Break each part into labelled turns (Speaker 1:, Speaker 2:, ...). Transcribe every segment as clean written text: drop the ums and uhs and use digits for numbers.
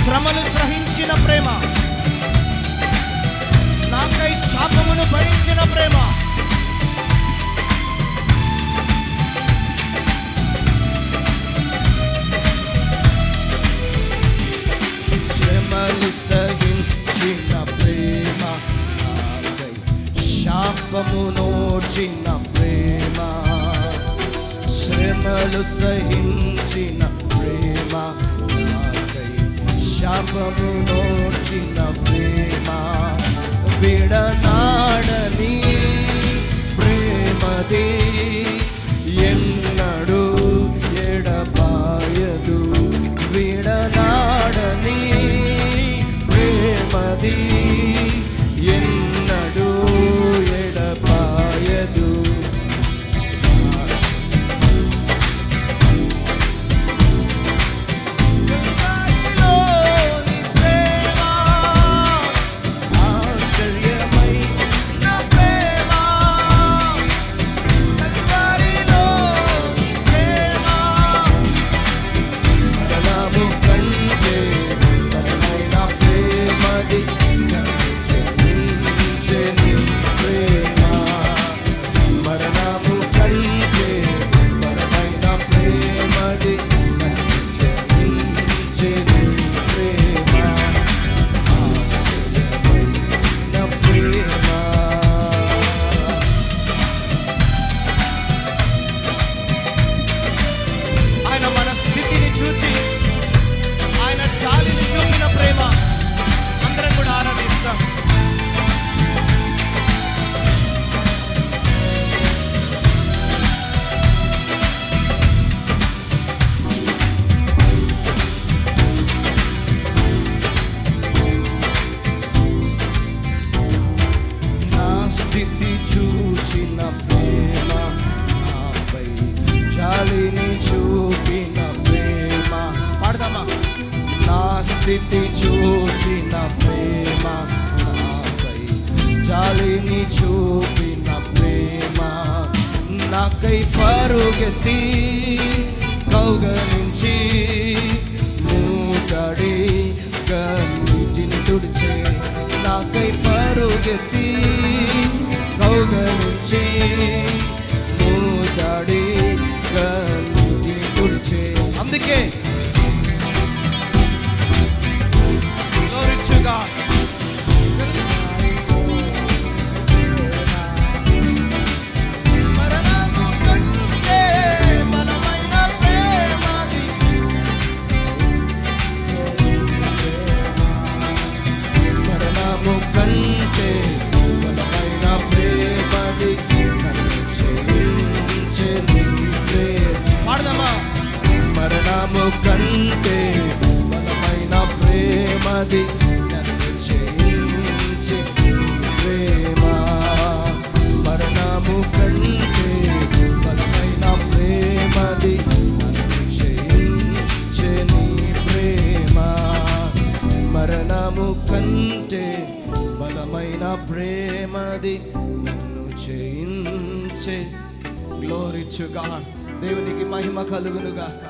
Speaker 1: శ్రమలు సహించిన ప్రేమ, నాకై శాపమును భరించిన ప్రేమ. శ్రమలు సహించిన ప్రేమ, నాకై శాపమునోర్చిన ప్రేమ. శ్రమలు సహించిన ప్రేమ, నాకై శాపమునోర్చిన ప్రేమ. విడనాడని ప్రేమది ఎన్నడూ ఎడబాయదు. విడనాడని ప్రేమది ఎన్నడూ ఎడబాయదు. స్థితి చూచిన ప్రేమ, నాకై జాలిని చూపిన ప్రేమ. నాకై పరుగెత్తి కౌగలించి మూటడి కన్నీటిని తుడిచే. నాకై పరుగెత్తి కౌగలించి మూటడి కన్నీటిని తుడిచే. అందుకే God. మరణము కంటే బలమైన ప్రేమది, మరణము కంటే బలమైన ప్రేమది. పాడదామా? మరణము కంటే బలమైన ప్రేమది, మరణము కంటే బలమైన ప్రేమది, క్షయించే నీ ప్రేమ. మరణము కంటే బలమైన ప్రేమది, నన్ను జయించే. Glory to God. దేవునికి మహిమ కలుగును గాక.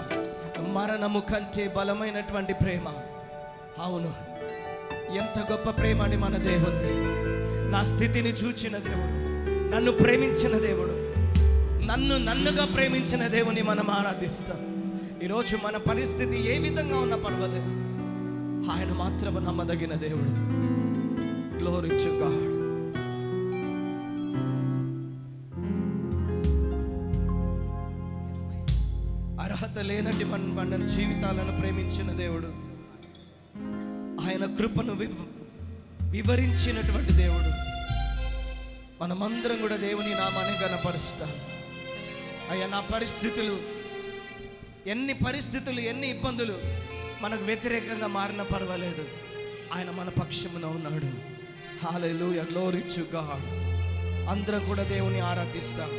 Speaker 1: మరణము కంటే బలమైనటువంటి ప్రేమ. అవును, ఎంత గొప్ప ప్రేమ అని మన దేవుని. నా స్థితిని చూచిన దేవుడు, నన్ను ప్రేమించిన దేవుడు, నన్నుగా ప్రేమించిన దేవుని మనం ఆరాధిస్తాం. ఈరోజు మన పరిస్థితి ఏ విధంగా ఉన్నా పర్వాలేదు, ఆయన మాత్రం నమ్మదగిన దేవుడు. Glory to God. అర్హత లేనటి మన జీవితాలను ప్రేమించిన దేవుడు, ఆయన కృపను వివరించినటువంటి దేవుడు. మనమందరం కూడా దేవుని నామాన్ని గణపరుస్తాం. అయ్యా, నా పరిస్థితులు, ఎన్ని ఇబ్బందులు మనకు వ్యతిరేకంగా మారినా పర్వాలేదు, ఆయన మన పక్షమున ఉన్నాడు. హల్లెలూయా, గ్లోరీ టు గాడ్. అందరం కూడా దేవుని ఆరాధిస్తాం.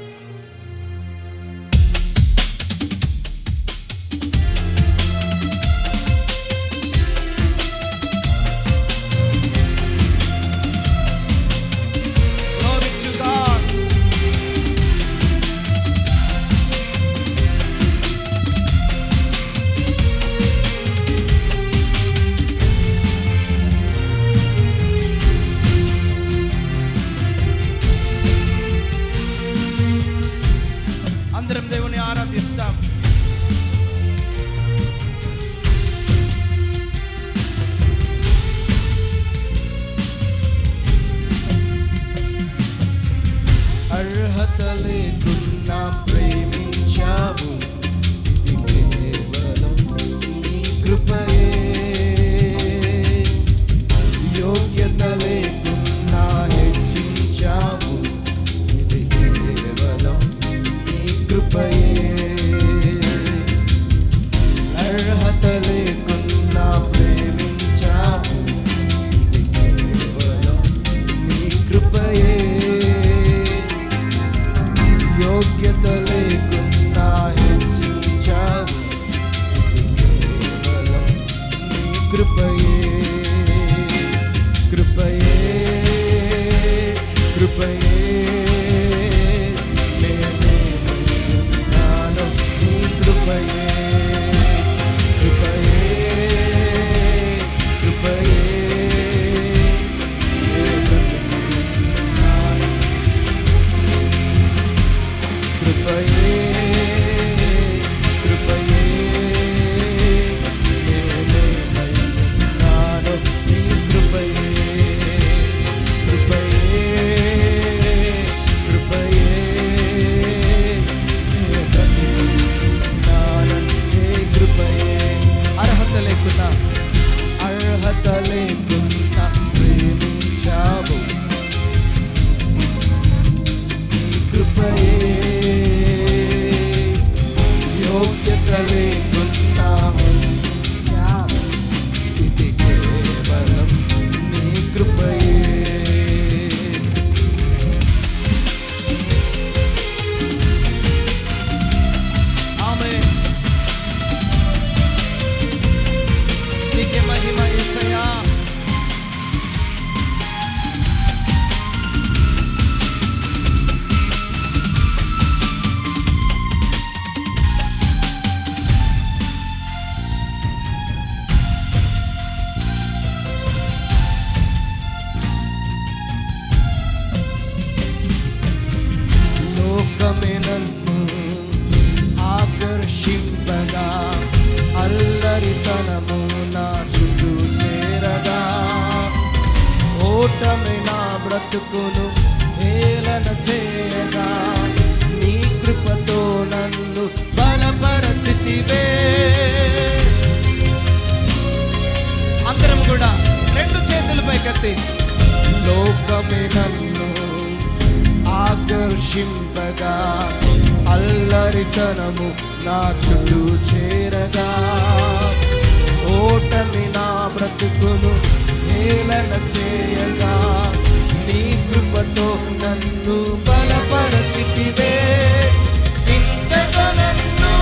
Speaker 1: కృపయే కృపయే కృపయే నేనున్నాను నీ కృపయే కృపయే కృపయే కృపయే కృపయే నేనున్నాను నీ కృపయే కృపయే కృపయే నేనున్నాను నీ కృపయే అర్హత లేకున్నా ప్రేమించావు నీ కృపయే యోగ్యత లేకున్నా ఇది కేవలం నీ కృపయే ఆమేన్ నీకే మహిమ యేసయ్యా లోకమే నన్ను ఆకర్షింపగా అల్లరితనము నా చుట్టూ చేరగా ఓటమి నా బ్రతుకును హేళన చేయగా నీ కృపతో నన్ను బలపరచితివే అందరం కూడా రెండు చేతులు పైకెత్తి లోకమే నన్ను ఆకర్షింపగా అల్లరితనము నా చుట్టూ చేరగా ఓటమి నా బ్రతుకును హేళన చేయగా నీ కృపతో నన్ను బలపరచితివే ఇంతగా నన్ను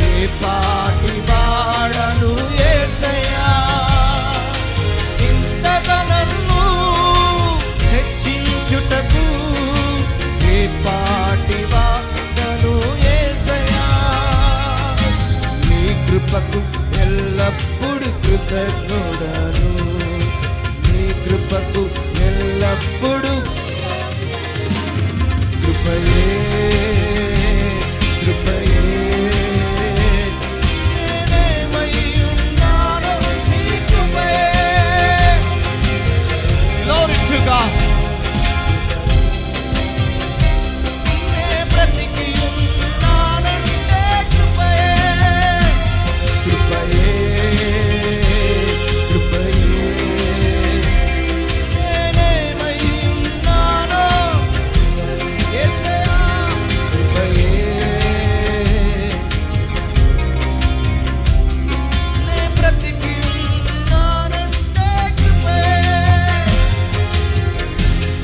Speaker 1: ఏ పాటి వాడను యేసయ్యా ఇంతగా నన్ను హెచ్చించుటకు ఏ పాటి వాడను యేసయ్యా నీ కృపకు ఎల్లప్పుడు కృతజ్ఞుడను నీ కృపకు ఎల్లప్పుడు కృపయే కృపయే నేనేమై ఉన్నానో నీ కృపయే Glory to God. నే బ్రతికి ఉన్నానంటే కృపయే కృపయే కృపయే నేనేమై ఉన్నానో యేసయ్యా కృపయే నే బ్రతికి ఉన్నానంటే కృపయే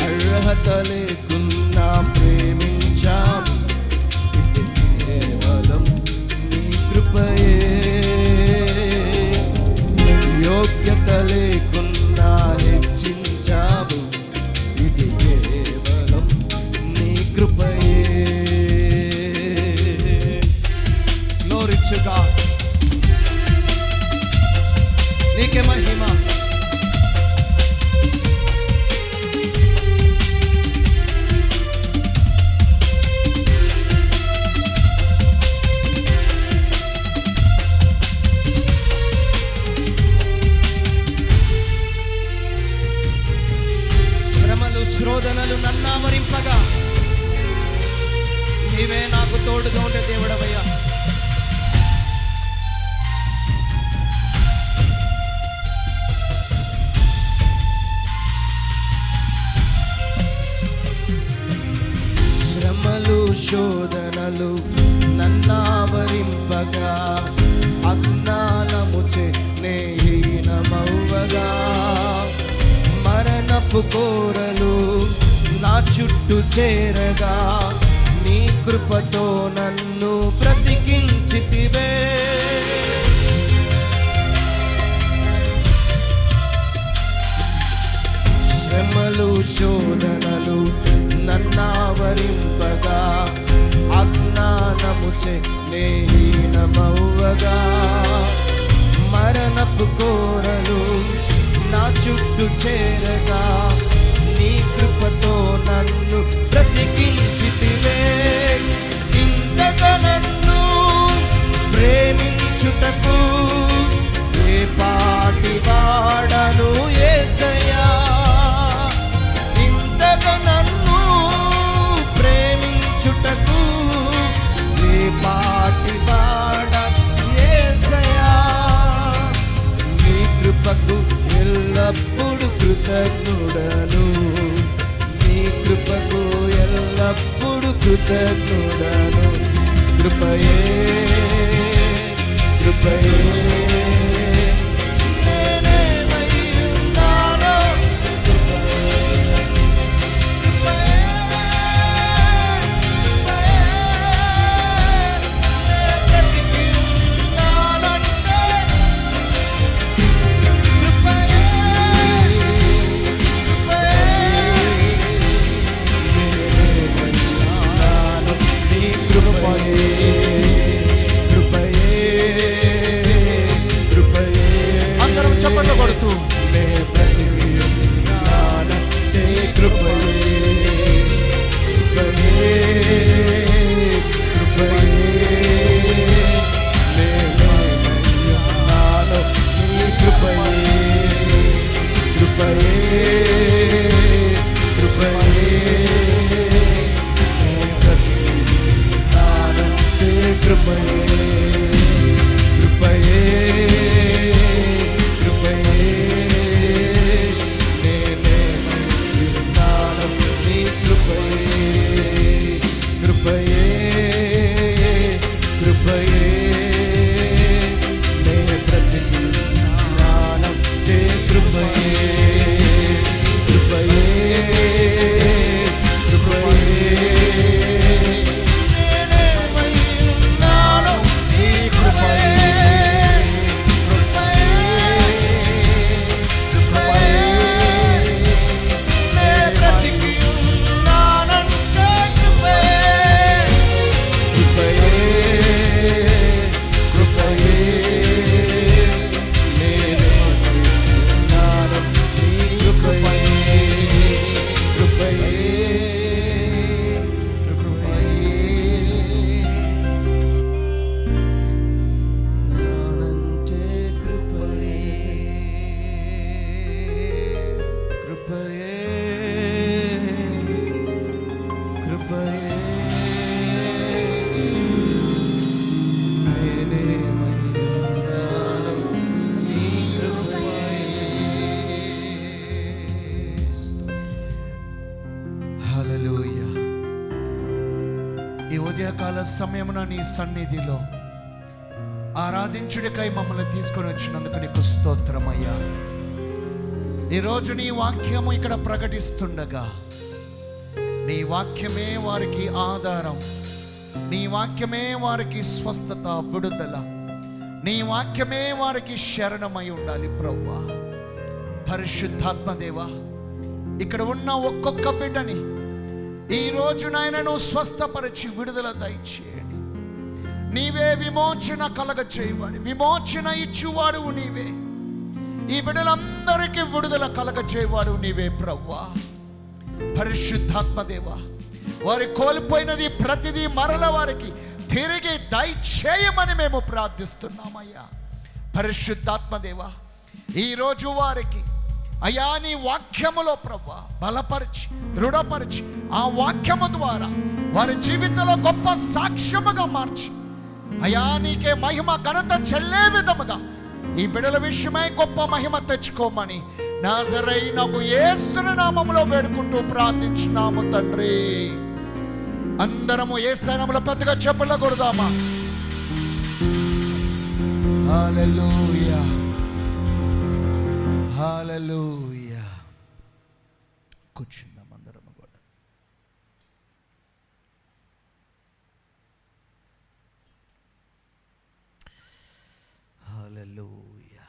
Speaker 1: అర్హత లేకున్నా ప్రేమించాము ఇది కేవలం నీ కృపయే యోగ్యత లేకున్నా హెచ్చించావు ఇది కేవలం నీ కృపయే Glory to God. నీకే మహిమ శ్రమలు శోధనలు నన్నామరింపగా నీవే నాకు తోడుగా ఉండే దేవుడవయ్యా శ్రమలు శోధనలు నన్నావరింపగా అజ్ఞానముచే నేహీనమవ్వగా మరణపు కోరలు నా చుట్టూ చేరగా నీ కృపతో నన్ను బ్రతికించితివే శ్రమలు శోధనలు నన్నావరింపగా అజ్ఞానముచే నేహీనమవ్వగా మరణపు కోరలు నా చుట్టూ చేరగా నీ కృపతో నన్ను బ్రతికించితివే. ఇంతగా నన్ను ప్రేమించుటకు ఏ పాటి వాడను యేసయ్యా. ఇంతగా నన్ను ప్రేమించుటకు ఏ పాటి వాడను యేసయ్యా. నీ కృపకు ఎల్లప్పుడు కృతజ్ఞుడను, నీ కృపకు ఎల్లప్పుడు కృతజ్ఞుడను. కృపయే కృపయే
Speaker 2: ఈ ఉదయకాల సమయమున నీ సన్నిధిలో ఆరాధించుడికై మమ్మల్ని తీసుకొని వచ్చినందుకు నీకు స్తోత్రమయ్యా. ఈరోజు నీ వాక్యము ఇక్కడ ప్రకటిస్తుండగా నీ వాక్యమే వారికి ఆధారం, నీ వాక్యమే వారికి స్వస్థత, విడుదల, నీ వాక్యమే వారికి శరణమై ఉండాలి ప్రభువా. పరిశుద్ధాత్మదేవా, ఇక్కడ ఉన్న ఒక్కొక్క బిడ్డని ఈరోజు నాయన నువ్వు స్వస్థపరిచి విడుదల దయచేయండి. నీవే విమోచన కలగ చేయవాడు, విమోచన ఇచ్చువాడు నీవే. ఈ బిడ్డలందరికీ విడుదల కలగ చేయవాడు నీవే ప్రభువా. పరిశుద్ధాత్మదేవా, వారి కోల్పోయినది ప్రతిదీ మరల వారికి తిరిగి దయచేయమని మేము ప్రార్థిస్తున్నామయ్యా. పరిశుద్ధాత్మదేవా, ఈరోజు వారికి అయ్యా నీ వాక్యములో ప్రభువా బలపరిచి దృఢపరిచి ఆ వాక్యము ద్వారా వారి జీవితంలో గొప్ప సాక్ష్యముగా మార్చి అయ్యా నీకే మహిమ ఘనత చెల్లే విధముగా ఈ బిడ్డల విషయమై గొప్ప మహిమ తెచ్చుకోమని నజరేయునగు యేసు నామములో వేడుకుంటూ ప్రార్థించున్నాము తండ్రి. అందరము యేసు నామములో పెద్దగా చప్పట్లు కొడదామా? హల్లెలూయా, హల్లెలూయా. కూర్చుందాం అందరము కూడా. హల్లెలూయా.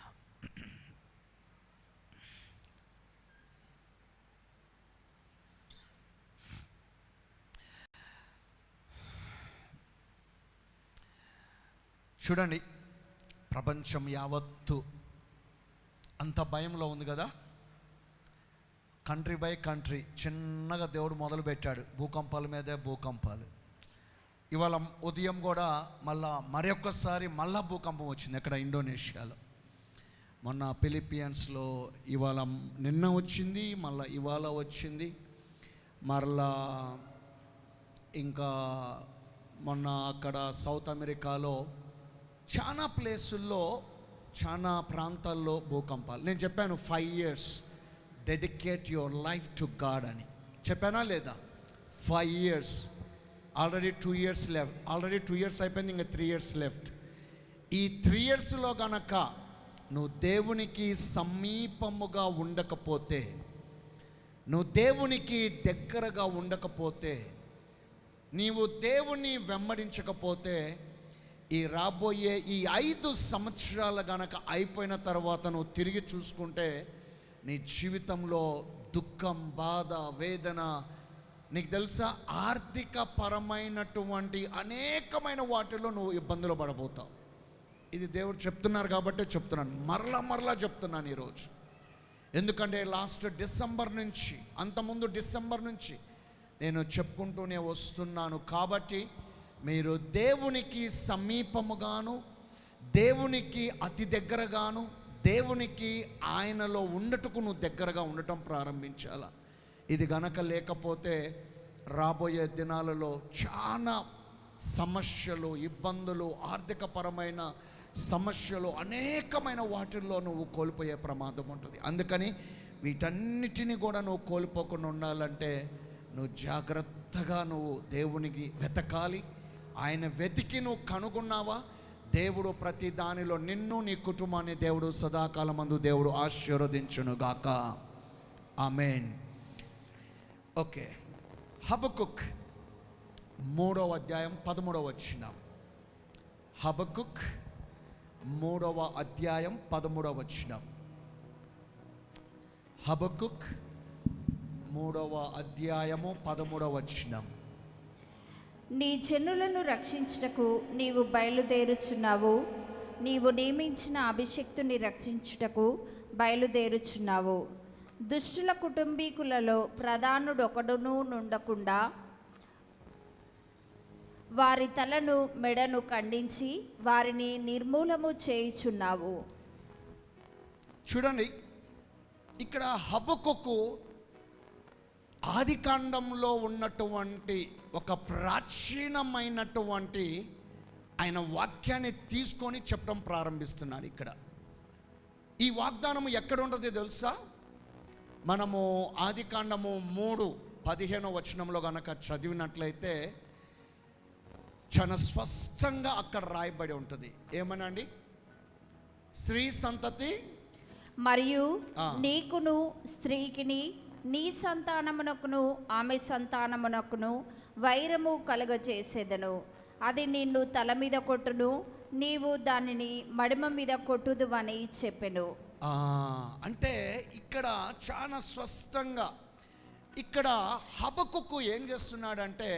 Speaker 2: చూడండి, ప్రపంచం యావత్తు అంత భయంలో ఉంది కదా. కంట్రీ బై కంట్రీ చిన్నగా దేవుడు మొదలుపెట్టాడు, భూకంపాల మీదే భూకంపాలు. ఇవాళ ఉదయం కూడా మరొకసారి భూకంపం వచ్చింది ఎక్కడ, ఇండోనేషియాలో. మొన్న ఫిలిపియన్స్లో నిన్న వచ్చింది, ఇవాళ వచ్చింది. మరలా ఇంకా మొన్న అక్కడ సౌత్ అమెరికాలో చాలా ప్లేసుల్లో, చాలా ప్రాంతాల్లో భూకంపాలు. నేను చెప్పాను 5 years dedicate your life to God అని చెప్పానా లేదా? 5 years, already 2 years left. Already 2 years అయిపోయింది, ఇంకా 3 years లెఫ్ట్. ఈ 3 yearsలో గనక నువ్వు దేవునికి సమీపముగా ఉండకపోతే, నువ్వు దేవునికి దగ్గరగా ఉండకపోతే, నీవు దేవుని వెంబడించకపోతే, ఈ రాబోయే ఈ 5 సంవత్సరాలు గనక అయిపోయిన తర్వాత నువ్వు తిరిగి చూసుకుంటే నీ జీవితంలో దుఃఖం, బాధ, వేదన, నీకు తెలుసా ఆర్థిక పరమైనటువంటి అనేకమైన వాటిలో నువ్వు ఇబ్బందులు పడబోతావు. ఇది దేవుడు చెప్తున్నారు కాబట్టి చెప్తున్నాను, మరలా చెప్తున్నాను ఈరోజు. ఎందుకంటే లాస్ట్ డిసెంబర్ నుంచి, అంతకుముందు డిసెంబర్ నుంచి నేను చెప్పుకుంటూనే వస్తున్నాను. కాబట్టి మీరు దేవునికి సమీపముగాను, దేవునికి అతి దగ్గరగాను, దేవునికి ఆయనలో ఉండటకు నువ్వు దగ్గరగా ఉండటం ప్రారంభించాల. ఇది గనక లేకపోతే రాబోయే దినాలలో చాలా సమస్యలు, ఇబ్బందులు, ఆర్థికపరమైన సమస్యలు, అనేకమైన వాటిల్లో నువ్వు కోల్పోయే ప్రమాదం ఉంటుంది. అందుకని వీటన్నిటిని కూడా నువ్వు కోల్పోకుండా ఉండాలంటే నువ్వు జాగ్రత్తగా నువ్వు దేవునికి వెతకాలి. ఆయన వెతికి నువ్వు కనుగొన్నావా, దేవుడు ప్రతి దానిలో నిన్ను, నీ కుటుంబాన్ని దేవుడు సదాకాలమందు దేవుడు ఆశీర్వదించునుగాక. ఆమేన్. ఓకే, హబక్కుక్ 3వ అధ్యాయం 13వ వచనం. హబక్కుక్ 3వ అధ్యాయం 13వ వచనం. హబక్కుక్ 3వ అధ్యాయము 13వ వచనం.
Speaker 3: నీ జనులను రక్షించుటకు నీవు బయలుదేరుచున్నావు, నీవు నియమించిన అభిషక్తుని రక్షించుటకు బయలుదేరుచున్నావు. దుష్టుల కుటుంబీకులలో ప్రధానుడొకడును నుండకుండా వారి తలను మెడను ఖండించి వారిని నిర్మూలము చేయుచున్నావు.
Speaker 2: చూడండి, ఇక్కడ హబక్కుకు ఆదికాండంలో ఉన్నటువంటి ఒక ప్రాచీనమైనటువంటి ఆయన వాక్యాన్ని తీసుకొని చెప్పడం ప్రారంభిస్తున్నాడు. ఇక్కడ ఈ వాగ్దానం ఎక్కడ ఉంటుంది తెలుసా? మనము ఆదికాండము 3:15 వచనంలో కనుక చదివినట్లయితే చాలా స్పష్టంగా అక్కడ రాయబడి ఉంటుంది. ఏమనండి? స్త్రీ సంతతి
Speaker 3: మరియు నీకును స్త్రీకిని నీ సంతానమునకును ఆమె సంతానమునకును వైరము కలుగజేసేదను. అది నిన్ను తల మీద కొట్టును, నీవు దానిని మడిమ మీద కొట్టుదువని చెప్పెను.
Speaker 2: అంటే ఇక్కడ చాలా స్పష్టంగా ఇక్కడ హబక్కుకు ఏం చేస్తున్నాడంటే,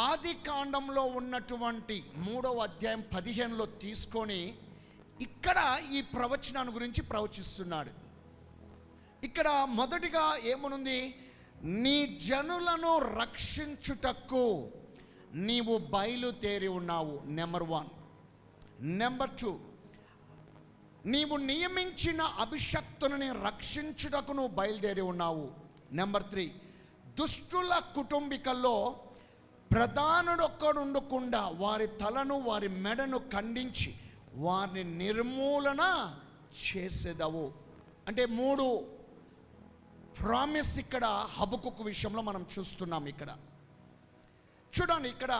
Speaker 2: ఆది కాండంలో ఉన్నటువంటి 3వ అధ్యాయం 15లో తీసుకొని ఇక్కడ ఈ ప్రవచనాన్ని గురించి ప్రవచిస్తున్నాడు. ఇక్కడ మొదటిగా ఏమనుంది? నీ జనులను రక్షించుటకు నీవు బయలుదేరి ఉన్నావు, నెంబర్ 1. నెంబర్ 2, నీవు నియమించిన అభిషక్తుని రక్షించుటకు నువ్వు బయలుదేరి ఉన్నావు. నెంబర్ 3, దుష్టుల కుటుంబికల్లో ప్రధానుడొక్కడుండకుండా వారి తలను, వారి మెడను ఖండించి వారిని నిర్మూలన చేసేదవు. అంటే 3 ప్రామిస్ ఇక్కడ హబక్కుకు విషయంలో మనం చూస్తున్నాం. ఇక్కడ చూడండి, ఇక్కడ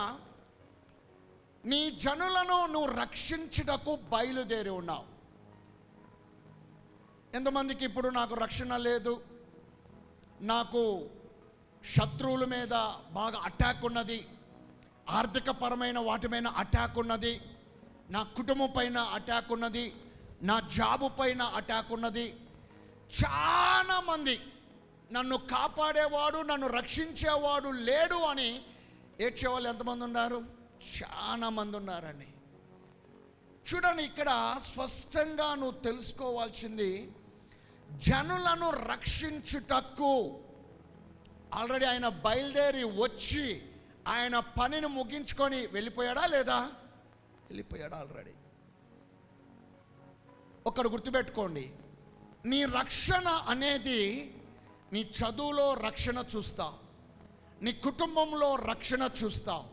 Speaker 2: నీ జనులను నువ్వు రక్షించుటకు బయలుదేరి ఉన్నావు. ఎంతమందికి ఇప్పుడు నాకు రక్షణ లేదు, నాకు శత్రువుల మీద బాగా అటాక్ ఉన్నది, ఆర్థికపరమైన వాటి మీద అటాక్ ఉన్నది, నా కుటుంబం పైన అటాక్ ఉన్నది, నా జాబు పైన అటాక్ ఉన్నది, చాలా మంది నన్ను కాపాడేవాడు, నన్ను రక్షించేవాడు లేడు అని ఏడ్చేవాళ్ళు ఎంతమంది ఉన్నారు? చాలా మంది ఉన్నారండి. చూడండి, ఇక్కడ స్పష్టంగా నువ్వు తెలుసుకోవాల్సింది, జనులను రక్షించుటకు ఆల్రెడీ ఆయన బయలుదేరి వచ్చి ఆయన పనిని ముగించుకొని వెళ్ళిపోయాడా లేదా? వెళ్ళిపోయాడు ఆల్రెడీ. ఒక్కడు గుర్తుపెట్టుకోండి, నీ రక్షణ అనేది నీ చదువులో రక్షణ చూస్తావు, నీ కుటుంబంలో రక్షణ చూస్తావు,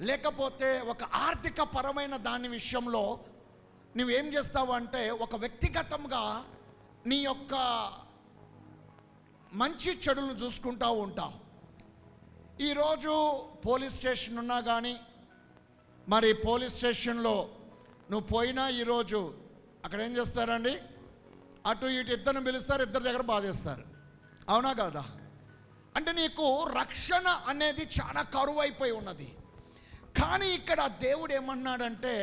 Speaker 2: లేకపోతే ఒక ఆర్థిక పరమైన దాని విషయంలో నువ్వేం చేస్తావు అంటే ఒక వ్యక్తిగతంగా నీ యొక్క మంచి చెడులు చూసుకుంటూ ఉంటావు. ఈరోజు పోలీస్ స్టేషన్ ఉన్నా కానీ, మరి పోలీస్ స్టేషన్లో నువ్వు పోయినా ఈరోజు అక్కడ ఏం చేస్తారండి, అటు ఇటు ఇద్దరిని పిలుస్తారు, ఇద్దరి దగ్గర బాధేస్తారు. అవునా కాదా? అంటే నీకు రక్షణ అనేది చాలా కరువు అయిపోయి ఉన్నది. కానీ ఇక్కడ దేవుడు ఏమన్నాడంటే,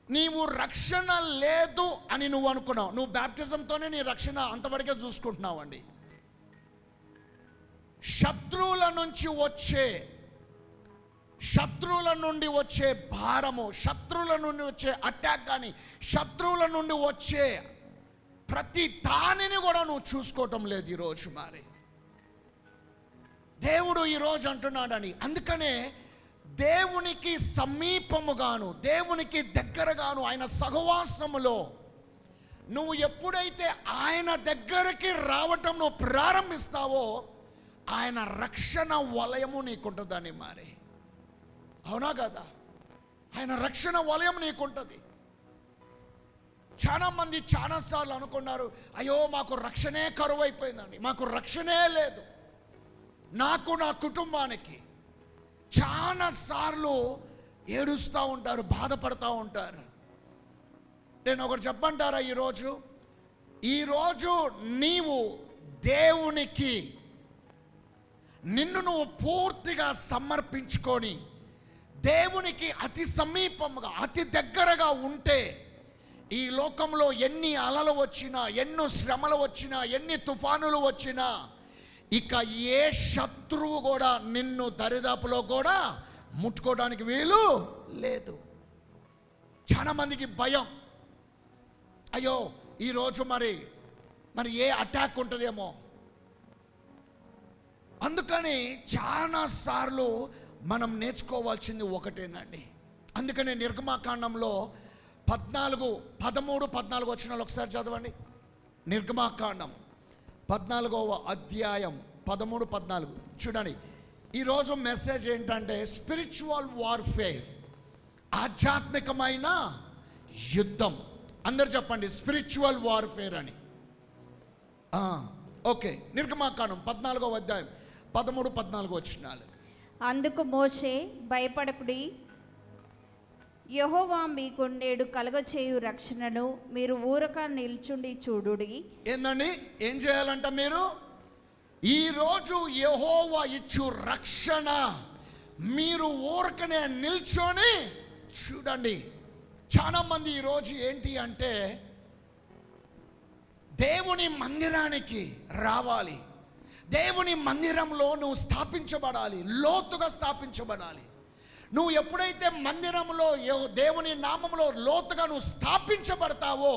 Speaker 2: నీవు రక్షణ లేదు అని నువ్వు అనుకున్నావు. నువ్వు బ్యాప్టిజంతోనే నీ రక్షణ అంతవరకే చూసుకుంటున్నావు అండి. శత్రువుల నుండి వచ్చే భారము, శత్రువుల నుండి వచ్చే అటాక్ కానీ, శత్రువుల నుండి వచ్చే ప్రతి దానిని కూడా నువ్వు చూసుకోవటం లేదు ఈరోజు. మరి దేవుడు ఈరోజు అంటున్నాడని, అందుకనే దేవునికి సమీపముగాను, దేవునికి దగ్గరగాను, ఆయన సహవాసములో నువ్వు ఎప్పుడైతే ఆయన దగ్గరికి రావటం నువ్వు ప్రారంభిస్తావో ఆయన రక్షణ వలయము నీకుంటుందని. మరి అవునా కదా? ఆయన రక్షణ వలయం నీకుంటుంది. చాలామంది చాలాసార్లు అనుకున్నారు, అయ్యో మాకు రక్షణే కరువు అయిపోయిందండి, మాకు రక్షణే లేదు, నాకు నా కుటుంబానికి. చాలాసార్లు ఏడుస్తూ ఉంటారు, బాధపడుతూ ఉంటారు. నేను ఒకటి చెప్పంటారా, ఈరోజు నీవు దేవునికి నిన్ను నువ్వు పూర్తిగా సమర్పించుకొని దేవునికి అతి సమీపంగా, అతి దగ్గరగా ఉంటే ఈ లోకంలో ఎన్ని అలలు వచ్చినా, ఎన్నో శ్రమలు వచ్చినా, ఎన్ని తుఫానులు వచ్చినా, ఇక ఏ శత్రువు కూడా నిన్ను దరిదాపులో కూడా ముట్టుకోవడానికి వీలు లేదు. చాలా మందికి భయం, అయ్యో ఈరోజు మరి ఏ అటాక్ ఉంటుందేమో. అందుకని చాలాసార్లు మనం నేర్చుకోవాల్సింది ఒకటేనండి. అందుకనే నిర్గమాకాండంలో 13-14 వచనాలు ఒకసారి చదవండి. నిర్గమాకాండం 14వ అధ్యాయం 13-14 చూడండి. ఈరోజు మెసేజ్ ఏంటంటే స్పిరిచువల్ వార్ఫేర్, ఆధ్యాత్మికమైన యుద్ధం. అందరు చెప్పండి స్పిరిచువల్ వార్ఫేర్ అని. ఓకే, నిర్గమాకాండం 14వ అధ్యాయం 13-14 వచనాలు.
Speaker 3: అందుకు మోషే, భయపడకుడి, యెహోవా మీకు నేడు కలుగచేయు రక్షణను మీరు ఊరక నిల్చుండి చూడుడి.
Speaker 2: ఏందండి, ఏం చేయాలంట మీరు? ఈరోజు యెహోవా ఇచ్చు రక్షణ మీరు ఊరకనే నిల్చొని చూడండి. చాలా మంది ఈరోజు ఏంటి అంటే దేవుని మందిరానికి రావాలి, దేవుని మందిరంలో నువ్వు స్థాపించబడాలి, లోతుగా స్థాపించబడాలి. నువ్వు ఎప్పుడైతే మందిరంలో దేవుని నామంలో లోతుగా నువ్వు స్థాపించబడతావో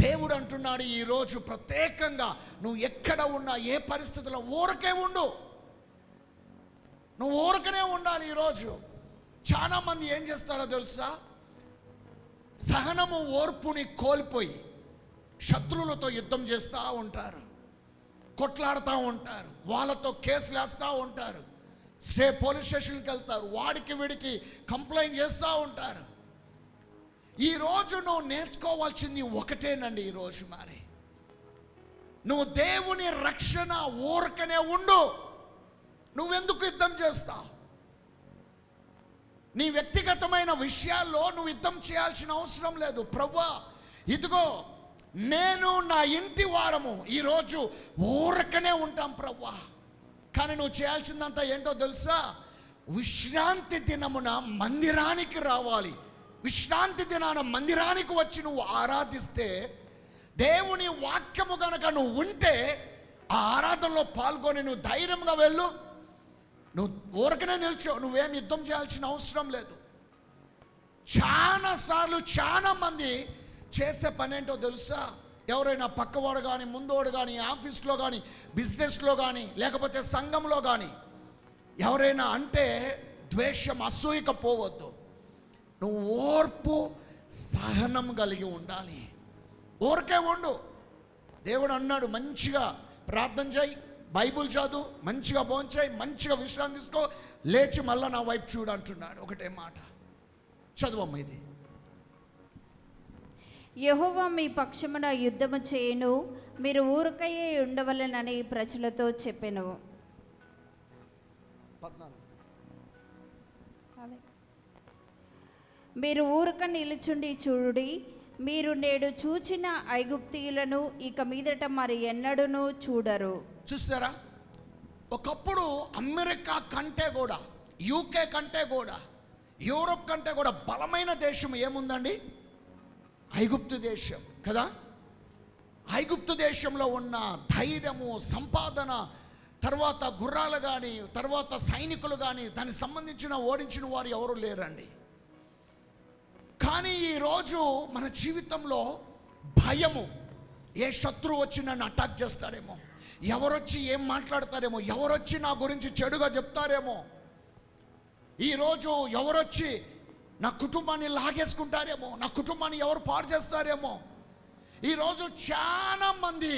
Speaker 2: దేవుడు అంటున్నాడు ఈరోజు ప్రత్యేకంగా నువ్వు ఎక్కడ ఉన్నా, ఏ పరిస్థితుల్లో ఊరకే ఉండు, నువ్వు ఊరకనే ఉండాలి. ఈరోజు చాలామంది ఏం చేస్తారో తెలుసా, సహనము ఓర్పుని కోల్పోయి శత్రువులతో యుద్ధం చేస్తూ ఉంటారు, కొట్లాడుతూ ఉంటారు, వాళ్ళతో కేసులు వేస్తూ ఉంటారు, పోలీస్ స్టేషన్కి వెళ్తారు, వాడికి వీడికి కంప్లైంట్ చేస్తూ ఉంటారు. ఈరోజు నువ్వు నేర్చుకోవాల్సింది ఒకటేనండి. ఈరోజు మరి నువ్వు దేవుని రక్షణ ఊరకనే ఉండు. నువ్వెందుకు యుద్ధం చేస్తావు? నీ వ్యక్తిగతమైన విషయాల్లో నువ్వు యుద్ధం చేయాల్సిన అవసరం లేదు. ప్రభువా, ఇదిగో నేను నా ఇంటి వారము ఈరోజు ఊరకనే ఉంటాం ప్రభువా. కానీ నువ్వు చేయాల్సిందంతా ఏంటో తెలుసా? విశ్రాంతి దినమున మందిరానికి రావాలి. విశ్రాంతి దినాన మందిరానికి వచ్చి నువ్వు ఆరాధిస్తే, దేవుని వాక్యము గనక నువ్వు ఉంటే ఆ ఆరాధనలో పాల్గొని నువ్వు ధైర్యంగా వెళ్ళు. నువ్వు ఊరకనే నిల్చో, నువ్వేం యుద్ధం చేయాల్సిన అవసరం లేదు. చాలాసార్లు చాలా మంది చేసే పని ఏంటో తెలుసా? ఎవరైనా పక్కవాడు కానీ, ముందోడు కానీ, ఆఫీస్లో కానీ, బిజినెస్లో కానీ, లేకపోతే సంఘంలో కానీ ఎవరైనా అంటే ద్వేషం, అసూయక పోవద్దు. నువ్వు ఓర్పు, సహనం కలిగి ఉండాలి. ఊరికే ఉండు. దేవుడు అన్నాడు, మంచిగా ప్రార్థన చేయి, బైబుల్ చదువు, మంచిగా భోంచేయి, మంచిగా విశ్రాంతి తీసుకో, లేచి మళ్ళీ నా వైపు చూడు అంటున్నాడు. ఒకటే మాట చదువమ్మ. ఇది
Speaker 3: యెహోవా మీ పక్షమున యుద్ధము చేయును, మీరు ఊరకయే ఉండవలెనని ప్రజలతో చెప్పెను. మీరు ఊరక నిలుచుండి చూడుడి, మీరు నేడు చూచిన ఐగుప్తీయులను ఇక మీదట మరి ఎన్నడూనూ చూడరు.
Speaker 2: చూసారా? ఒకప్పుడు అమెరికా కంటే కూడా, యూకే కంటే కూడా, యూరోప్ కంటే కూడా బలమైన దేశం ఏముందండి? ఐగుప్తు దేశం కదా. ఐగుప్తు దేశంలో ఉన్న ధైర్యము, సంపాదన, తర్వాత గుర్రాలు కానీ, తర్వాత సైనికులు కానీ, దానికి సంబంధించిన ఓడించిన వారు ఎవరు లేరండి. కానీ ఈరోజు మన జీవితంలో భయము, ఏ శత్రువు వచ్చి నన్ను అటాక్ చేస్తాడేమో, ఎవరొచ్చి ఏం మాట్లాడతారేమో, ఎవరొచ్చి నా గురించి చెడుగా చెప్తారేమో, ఈరోజు ఎవరొచ్చి నా కుటుంబాన్ని లాగేసుకుంటారేమో, నా కుటుంబాన్ని ఎవరు పాడు చేస్తారేమో. ఈరోజు చాలా మంది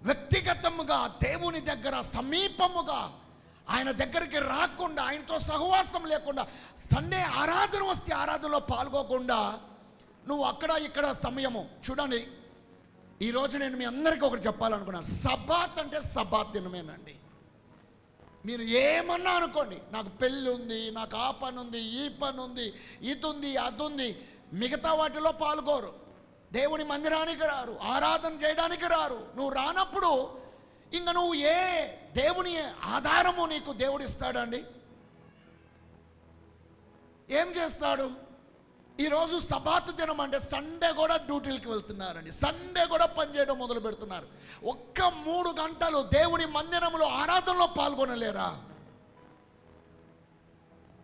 Speaker 2: వ్యక్తిగతముగా దేవుని దగ్గర సమీపముగా ఆయన దగ్గరికి రాకుండా, ఆయనతో సహవాసం లేకుండా, సండే ఆరాధన వస్తే ఆరాధనలో పాల్గొకుండా నువ్వు అక్కడ ఇక్కడ సమయము చూడండి. ఈరోజు నేను మీ అందరికీ ఒకటి చెప్పాలనుకున్నాను. సబాత్ అంటే సబాత్ దినమేనండి. మీరు ఏమన్నా అనుకోండి, నాకు పెళ్ళి ఉంది, నాకు ఆ పని ఉంది, ఈ పని ఉంది, ఇది ఉంది, అది ఉంది, మిగతా వాటిలో పాల్గొరు. దేవుని మందిరానికి రారు, ఆరాధన చేయడానికి రారు. నువ్వు రానప్పుడు ఇంకా నువ్వు ఏ దేవుని ఆధారము నీకు దేవుడు ఇస్తాడండి? ఏం చేస్తాడు? ఈరోజు సబాతు దినం అంటే సండే కూడా డ్యూటీలకి వెళ్తున్నారండి, సండే కూడా పనిచేయడం మొదలు పెడుతున్నారు. ఒక్క 3 గంటలు దేవుని మందిరంలో ఆరాధనలో పాల్గొనలేరా?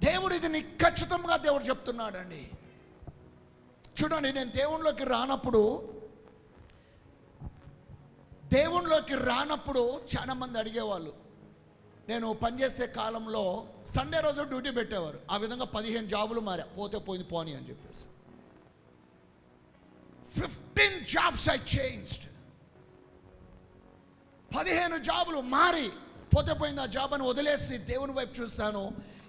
Speaker 2: దేవుడు ఇది నీకు ఖచ్చితంగా దేవుడు చెప్తున్నాడండి. చూడండి, నేను దేవునిలోకి రానప్పుడు చాలా మంది అడిగేవాళ్ళు. నేను పనిచేసే కాలంలో సండే రోజు డ్యూటీ పెట్టేవారు. ఆ విధంగా 15 జాబులు మారా, పోతే పోయింది పోనీ అని చెప్పేసి. 15 jobs I changed. 15 జాబులు మారి పోతే పోయింది ఆ జాబ్ అని వదిలేసి దేవుని వైపు చూశాను.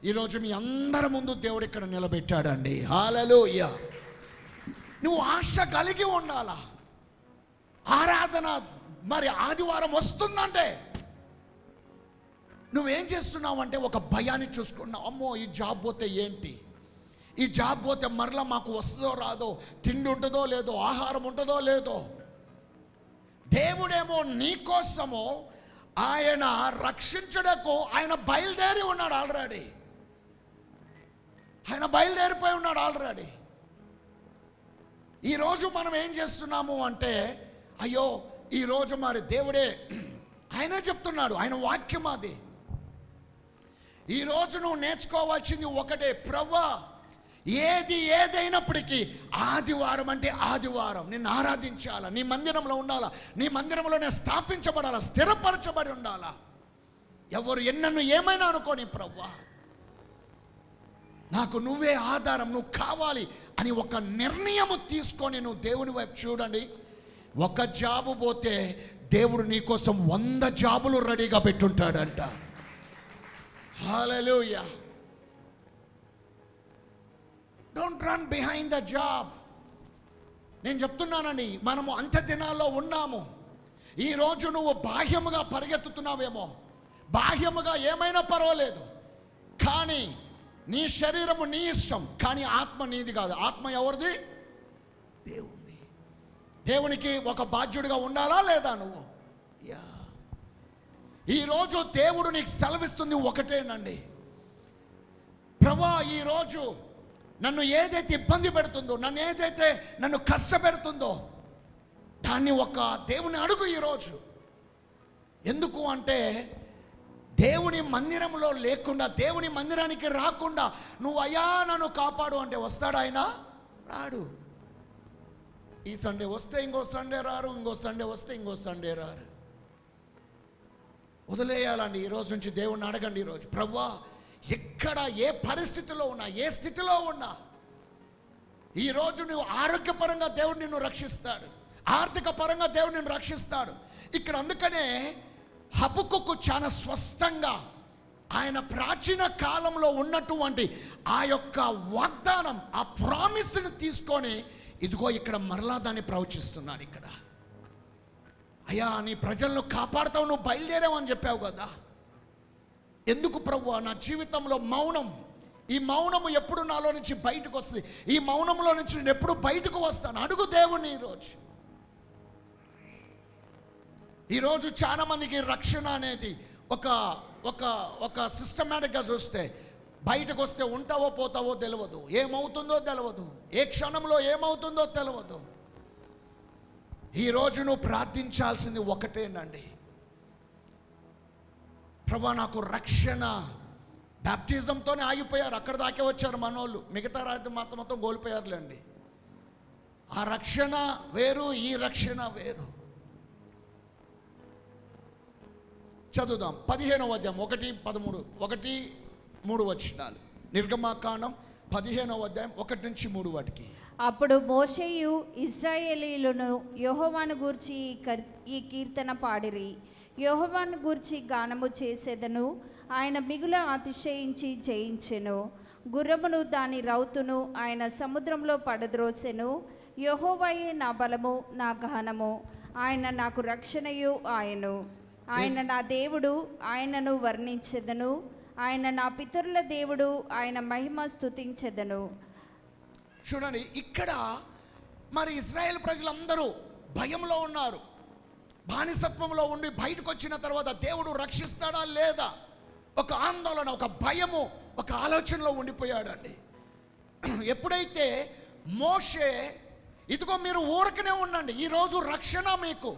Speaker 2: ఈరోజు మీ అందరి ముందు దేవుడు ఇక్కడ నిలబెట్టాడండి. హల్లెలూయా. నువ్వు ఆశ కలిగి ఉండాలా. ఆరాధన మరి ఆదివారం వస్తుందంటే నువ్వేం చేస్తున్నావు అంటే ఒక భయాన్ని చూసుకున్నావు. అమ్మో, ఈ జాబ్ పోతే ఏంటి, ఈ జాబ్ పోతే మరలా మాకు వస్తుందో రాదో, తిండి ఉంటుందో లేదో, ఆహారం ఉంటుందో లేదో. దేవుడేమో నీ కోసము ఆయన రక్షించడకు ఆయన బయలుదేరి ఉన్నాడు ఆల్రెడీ. ఆయన బయలుదేరిపోయి ఉన్నాడు ఆల్రెడీ. ఈరోజు మనం ఏం చేస్తున్నాము అంటే, అయ్యో ఈరోజు మరి దేవుడే ఆయనే చెప్తున్నాడు, ఆయన వాక్యం అది. ఈరోజు నువ్వు నేర్చుకోవాల్సింది ఒకటే, ప్రభువా ఏదైనప్పటికీ ఆదివారం అంటే ఆదివారం నిన్ను ఆరాధించాలా, నీ మందిరంలో ఉండాలా, నీ మందిరంలో నేను స్థాపించబడాలా, స్థిరపరచబడి ఉండాలా. ఎవరు ఎన్నను ఏమైనా అనుకోని, ప్రభువా నాకు నువ్వే ఆధారం, నువ్వు కావాలి అని ఒక నిర్ణయము తీసుకొని నువ్వు దేవుని వైపు చూడండి. ఒక జాబు పోతే దేవుడు నీకోసం 100 జాబులు రెడీగా పెట్టుంటాడంట. Hallelujah. Don't run behind the job. నేను చెప్తున్నానండి, మనము అంత్య దినాల్లో ఉన్నాము. ఈరోజు నువ్వు బాహ్యముగా పరిగెత్తుతున్నావేమో, బాహ్యముగా ఏమైనా పర్వాలేదు, కానీ నీ శరీరము నీ ఇష్టం, కానీ ఆత్మ నీది కాదు. ఆత్మ ఎవరిది? దేవుని. దేవునికి ఒక బాధ్యుడిగా ఉండాలా లేదా నువ్వు? యా. ఈరోజు దేవుడు నీకు సెలవిస్తుంది ఒకటేనండి, ప్రభువా ఈరోజు నన్ను ఏదైతే ఇబ్బంది పెడుతుందో, నన్ను కష్టపెడుతుందో దాన్ని ఒక దేవుని అడుగు ఈరోజు. ఎందుకు అంటే దేవుని మందిరంలో లేకుండా, దేవుని మందిరానికి రాకుండా నువ్వు అయ్యా నన్ను కాపాడు అంటే వస్తాడు ఆయన? రాడు. ఈ సండే వస్తే ఇంకో సండే రారు, ఇంకో సండే వస్తే ఇంకో సండే రారు. వదిలేయాలండి. ఈరోజు నుంచి దేవుణ్ణి అడగండి. ఈరోజు ప్రభువా, ఎక్కడ ఏ పరిస్థితిలో ఉన్నా, ఏ స్థితిలో ఉన్నా, ఈరోజు నువ్వు ఆరోగ్యపరంగా దేవుడు నిన్ను రక్షిస్తాడు, ఆర్థిక పరంగా దేవుడు నిన్ను రక్షిస్తాడు. ఇక్కడ అందుకనే హబక్కుకు చాలా స్పష్టంగా ఆయన ప్రాచీన కాలంలో ఉన్నటువంటి ఆ యొక్క వాగ్దానం, ఆ ప్రామిస్ని తీసుకొని ఇదిగో ఇక్కడ మరలా దాన్ని ప్రవచిస్తున్నాడు. ఇక్కడ అయ్యా నీ ప్రజలను కాపాడుతావు, నువ్వు బయలుదేరావు అని చెప్పావు కదా. ఎందుకు ప్రభువా నా జీవితంలో మౌనం, ఈ మౌనము ఎప్పుడు నాలో నుంచి బయటకు వస్తుంది, ఈ మౌనంలో నుంచి నేను ఎప్పుడు బయటకు వస్తాను? అడుగు దేవుణ్ణి. ఈరోజు చాలా మందికి రక్షణ అనేది ఒక ఒక ఒక సిస్టమేటిక్గా చూస్తే బయటకు వస్తే ఉంటావో పోతావో తెలియదు, ఏమవుతుందో తెలియదు, ఏ క్షణంలో ఏమవుతుందో తెలియదు. ఈరోజు నువ్వు ప్రార్థించాల్సింది ఒకటేనండి, ప్రభా నాకు రక్షణ. బ్యాప్టిజంతోనే ఆగిపోయారు, అక్కడ దాకే వచ్చారు మనోళ్ళు, మిగతా రాత్రి మొత్తం కోల్పోయారులేండి. ఆ రక్షణ వేరు, ఈ రక్షణ వేరు. చదువుదాం 15వ అధ్యాయం 1-13 వచనాలు. నిర్గమాకాండం 15వ అధ్యాయం 1-3 వాటికి.
Speaker 3: అప్పుడు మోషేయు ఇశ్రాయేలీయులను యెహోవాను గూర్చి ఈ కీర్తన పాడిరి. యెహోవాను గూర్చి గానము చేసేదను, ఆయన మిగుల అతిశయించి జయించెను. గుర్రమును దాని రౌతును ఆయన సముద్రంలో పడద్రోసెను. యెహోవాయే నా బలము, నా గహనము, ఆయన నాకు రక్షణయు ఆయను. ఆయన నా దేవుడు, ఆయనను వర్ణించెదను. ఆయన నా పితరుల దేవుడు, ఆయన మహిమ స్తుతించెదను.
Speaker 2: చూడండి, ఇక్కడ మరి ఇశ్రాయేల్ ప్రజలందరూ భయంలో ఉన్నారు. బానిసత్వంలో ఉండి బయటకు వచ్చిన తర్వాత దేవుడు రక్షిస్తాడా లేదా, ఒక ఆందోళన, ఒక భయము, ఒక ఆలోచనలో ఉండిపోయాడండి. ఎప్పుడైతే మోషే ఇదిగో మీరు ఊరకనే ఉండండి, ఈరోజు రక్షణ మీకు,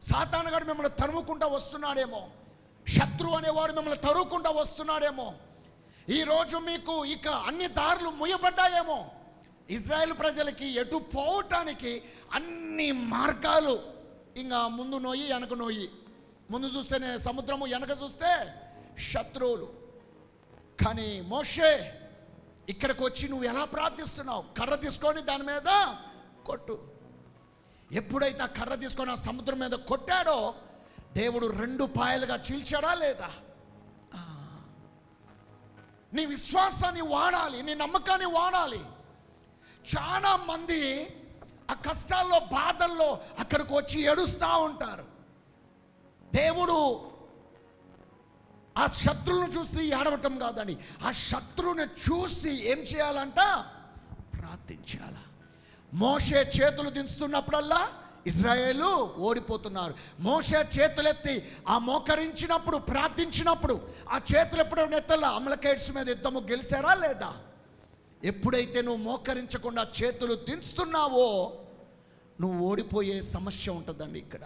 Speaker 2: సాతానుగాడు మిమ్మల్ని తరుముకుంటూ వస్తున్నాడేమో, శత్రువు అనేవాడు మిమ్మల్ని తరుముకుంటూ వస్తున్నాడేమో, ఈరోజు మీకు ఇక అన్ని దారులు ముయ్యబడ్డాయేమో. ఇజ్రాయెల్ ప్రజలకి ఎటు పోవటానికి అన్ని మార్గాలు, ఇంకా ముందు నోయి వెనక నోయి, ముందు చూస్తేనే సముద్రము, వెనక చూస్తే శత్రువులు. కానీ మోషే ఇక్కడికి వచ్చి నువ్వు ఎలా ప్రార్థిస్తున్నావు? కర్ర తీసుకొని దాని మీద కొట్టు. ఎప్పుడైతే ఆ కర్ర తీసుకొని ఆ సముద్రం మీద కొట్టాడో దేవుడు 2 పాయలుగా చీల్చాడా లేదా? నీ విశ్వాసాన్ని వాడాలి, నీ నమ్మకాన్ని వాడాలి. చాలా మంది ఆ కష్టాల్లో, బాధల్లో అక్కడికి వచ్చి ఏడుస్తూ ఉంటారు. దేవుడు ఆ శత్రువును చూసి ఏడవటం కాదని, ఆ శత్రువుని చూసి ఏం చేయాలంట? ప్రార్థించాల. మోషే చేతులు దించుతున్నప్పుడల్లా ఇజ్రాయేలు ఓడిపోతున్నారు. మోషే చేతులెత్తి ఆ మోకరించినప్పుడు, ప్రార్థించినప్పుడు ఆ చేతులు ఎప్పుడైనా ఎత్తల్లా అమలకేట్స్ మీద యుద్ధము గెలిచారా లేదా? ఎప్పుడైతే నువ్వు మోకరించకుండా చేతులు దించుతున్నావో నువ్వు ఓడిపోయే సమస్య ఉంటుందండి. ఇక్కడ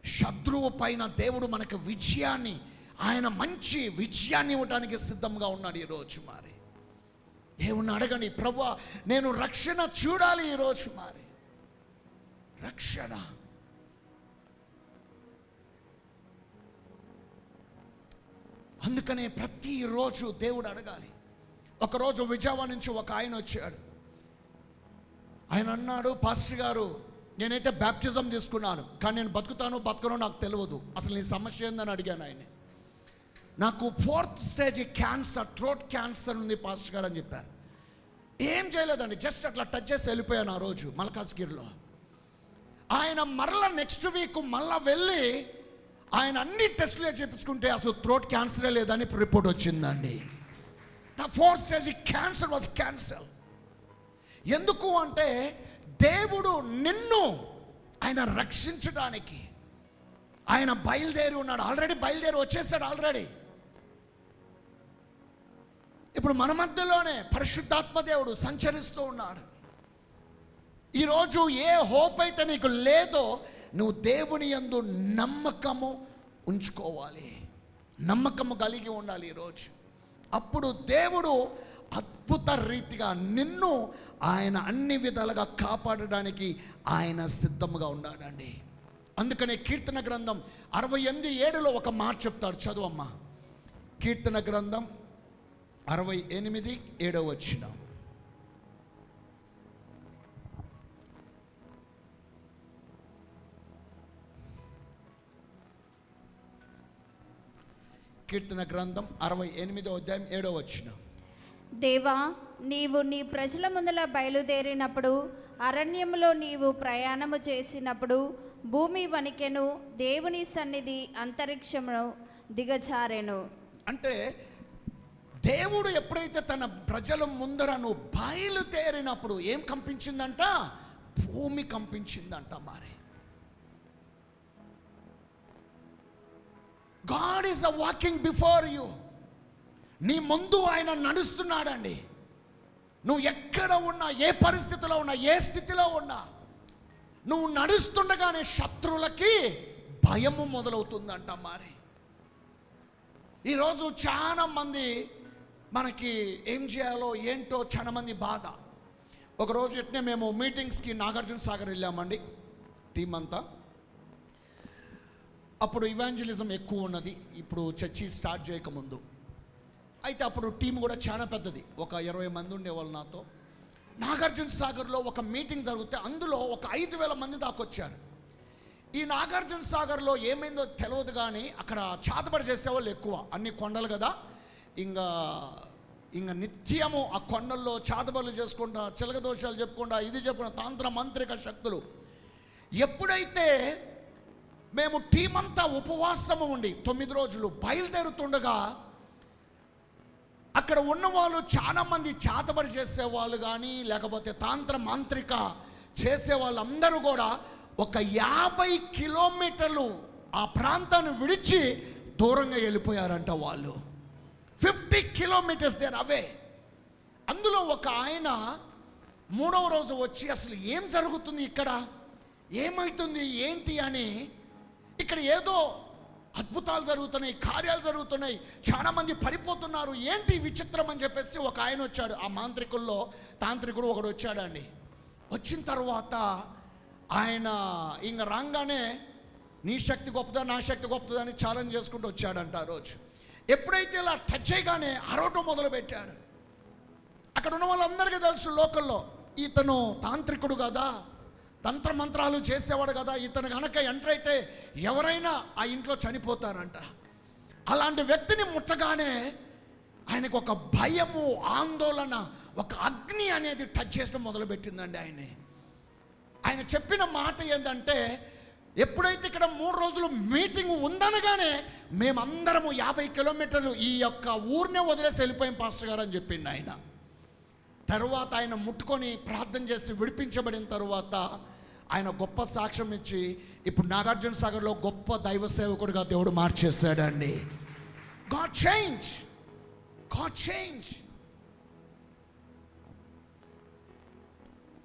Speaker 2: శత్రువు పైన దేవుడు మనకు విజయాన్ని, ఆయన మంచి విజయాన్ని ఇవ్వడానికి సిద్ధంగా ఉన్నాడు ఈరోజు. మరి దేవుణ్ణి అడగండి, ప్రభువా నేను రక్షణ చూడాలి ఈరోజు. మరి రక్షణ, అందుకనే ప్రతిరోజు దేవుడు అడగాలి. ఒకరోజు విజయవాడ నుంచి ఒక ఆయన వచ్చాడు. ఆయన అన్నాడు, పాస్టర్ గారు నేనైతే బ్యాప్టిజం తీసుకున్నాను, కానీ నేను బతుకునో నాకు తెలియదు, అసలు నీ సమస్య ఏందని అడిగాను ఆయన. నాకు 4th stage cancer, throat cancer ఉంది పాస్టర్ గారు అని చెప్పారు. ఏం చేయలేదండి, జస్ట్ అట్లా టచ్ చేసి వెళ్ళిపోయాను ఆ రోజు మల్కాజ్గిరిలో. ఆయన మరలా నెక్స్ట్ వీక్ మళ్ళా వెళ్ళి ఆయన అన్ని టెస్టులే చేయించుకుంటే అసలు థ్రోట్ క్యాన్సరే లేదని రిపోర్ట్ వచ్చిందండి. The 4th stage cancer was cancer. ఎందుకు అంటే దేవుడు నిన్ను ఆయన రక్షించడానికి ఆయన బయలుదేరి ఉన్నాడు. ఆల్రెడీ బయలుదేరి వచ్చేసాడు ఆల్రెడీ. ఇప్పుడు మన మధ్యలోనే పరిశుద్ధాత్మ దేవుడు సంచరిస్తూ ఉన్నాడు. ఈరోజు ఏ హోప్ అయితే నీకు లేదో నువ్వు దేవుని యందు నమ్మకము ఉంచుకోవాలి. నమ్మకము కలిగి ఉండాలి ఈరోజు. అప్పుడు దేవుడు అద్భుత రీతిగా నిన్ను ఆయన అన్ని విధాలుగా కాపాడడానికి ఆయన సిద్ధముగా ఉన్నాడండి. అందుకనే కీర్తన గ్రంథం 68:7 ఒక మాట చెప్తాడు, చదువమ్మా. కీర్తన గ్రంథం 68:7. కీర్తన గ్రంథం 68:7.
Speaker 3: దేవా, నీవు నీ ప్రజల ముందల బయలుదేరినప్పుడు, అరణ్యములో నీవు ప్రయాణము చేసినప్పుడు భూమి వణికెను, దేవుని సన్నిధి అంతరిక్షమును దిగజారెను.
Speaker 2: అంటే దేవుడు ఎప్పుడైతే తన ప్రజల ముందర నువ్వు బయలుదేరినప్పుడు ఏం కంపించిందంట? భూమి కంపించిందంట. మరి God is walking before you. నీ ముందు ఆయన నడుస్తున్నాడండి. నువ్వు ఎక్కడ ఉన్నా, ఏ పరిస్థితిలో ఉన్నా, ఏ స్థితిలో ఉన్నా, నువ్వు నడుస్తుండగానే శత్రువులకి భయము మొదలవుతుందంట. మరి ఈరోజు చాలా మంది మనకి ఏం చేయాలో ఏంటో చాలా మంది బాధ. ఒకరోజు ఎట్నే మేము మీటింగ్స్కి నాగార్జున సాగర్ వెళ్ళామండి, టీం అంతా. అప్పుడు ఇవాంజలిజం ఎక్కువ ఉన్నది, ఇప్పుడు చర్చి స్టార్ట్ చేయకముందు. అయితే అప్పుడు టీం కూడా చాలా పెద్దది, ఒక 20 మంది ఉండేవాళ్ళు నాతో. నాగార్జున సాగర్లో ఒక మీటింగ్ జరిగితే అందులో ఒక 5,000 మంది దాకా వచ్చారు. ఈ నాగార్జున సాగర్లో ఏమైందో తెలియదు కానీ అక్కడ చాతబడి చేసేవాళ్ళు ఎక్కువ. అన్ని కొండలు కదా, ఇంకా నిత్యము ఆ కొండల్లో చాతబడులు చేసుకుంటా, చిలక దోషాలు చెప్పుకుంటా, ఇది చెప్పుకుంటా, తాంత్ర మంత్రిక శక్తులు. ఎప్పుడైతే మేము టీం అంతా ఉపవాసము ఉండి 9 రోజులు బయలుదేరుతుండగా, అక్కడ ఉన్నవాళ్ళు చాలామంది చాతబడి చేసేవాళ్ళు కానీ లేకపోతే తాంత్ర మాంత్రిక చేసే వాళ్ళందరూ కూడా ఒక 50 కిలోమీటర్లు ఆ ప్రాంతాన్ని విడిచి దూరంగా వెళ్ళిపోయారంట వాళ్ళు. 50 కిలోమీటర్స్ దేర్ అవే. అందులో ఒక ఆయన 3వ రోజు వచ్చి అసలు ఏం జరుగుతుంది ఇక్కడ, ఏమవుతుంది ఏంటి అని, ఇక్కడ ఏదో అద్భుతాలు జరుగుతున్నాయి, కార్యాలు జరుగుతున్నాయి, చాలామంది పడిపోతున్నారు, ఏంటి విచిత్రం అని చెప్పేసి ఒక ఆయన వచ్చాడు. ఆ మాంత్రికుల్లో తాంత్రికుడు ఒకడు వచ్చాడండి. వచ్చిన తర్వాత ఆయన ఇంక రాగానే నీ శక్తి గొప్పదా, నా శక్తి గొప్పదా అని ఛాలెంజ్ చేసుకుంటూ వచ్చాడంట. ఆ రోజు ఎప్పుడైతే ఇలా టచ్ చేయగానే అరవటం మొదలుపెట్టాడు. అక్కడ ఉన్న వాళ్ళందరికీ తెలుసు లోకల్లో, ఇతను తాంత్రికుడు కదా, తంత్రమంత్రాలు చేసేవాడు కదా, ఇతను కనుక ఎంటర్ అయితే ఎవరైనా ఆ ఇంట్లో చనిపోతారంట. అలాంటి వ్యక్తిని ముట్టగానే ఆయనకు ఒక భయము, ఆందోళన, ఒక అగ్ని అనేది టచ్ చేయడం మొదలుపెట్టిందండి. ఆయన చెప్పిన మాట ఏంటంటే, ఎప్పుడైతే ఇక్కడ 3 రోజులు మీటింగ్ ఉందనగానే మేమందరము 50 కిలోమీటర్లు ఈ యొక్క ఊరినే వదిలేసి వెళ్ళిపోయాం పాస్టర్ గారు అని చెప్పిండు ఆయన. తర్వాత ఆయన ముట్టుకొని ప్రార్థన చేసి విడిపించబడిన తర్వాత ఆయన గొప్ప సాక్ష్యం ఇచ్చి ఇప్పుడు నాగార్జున సాగర్లో గొప్ప దైవ సేవకుడిగా దేవుడు మార్చేశాడండి. God change, God change.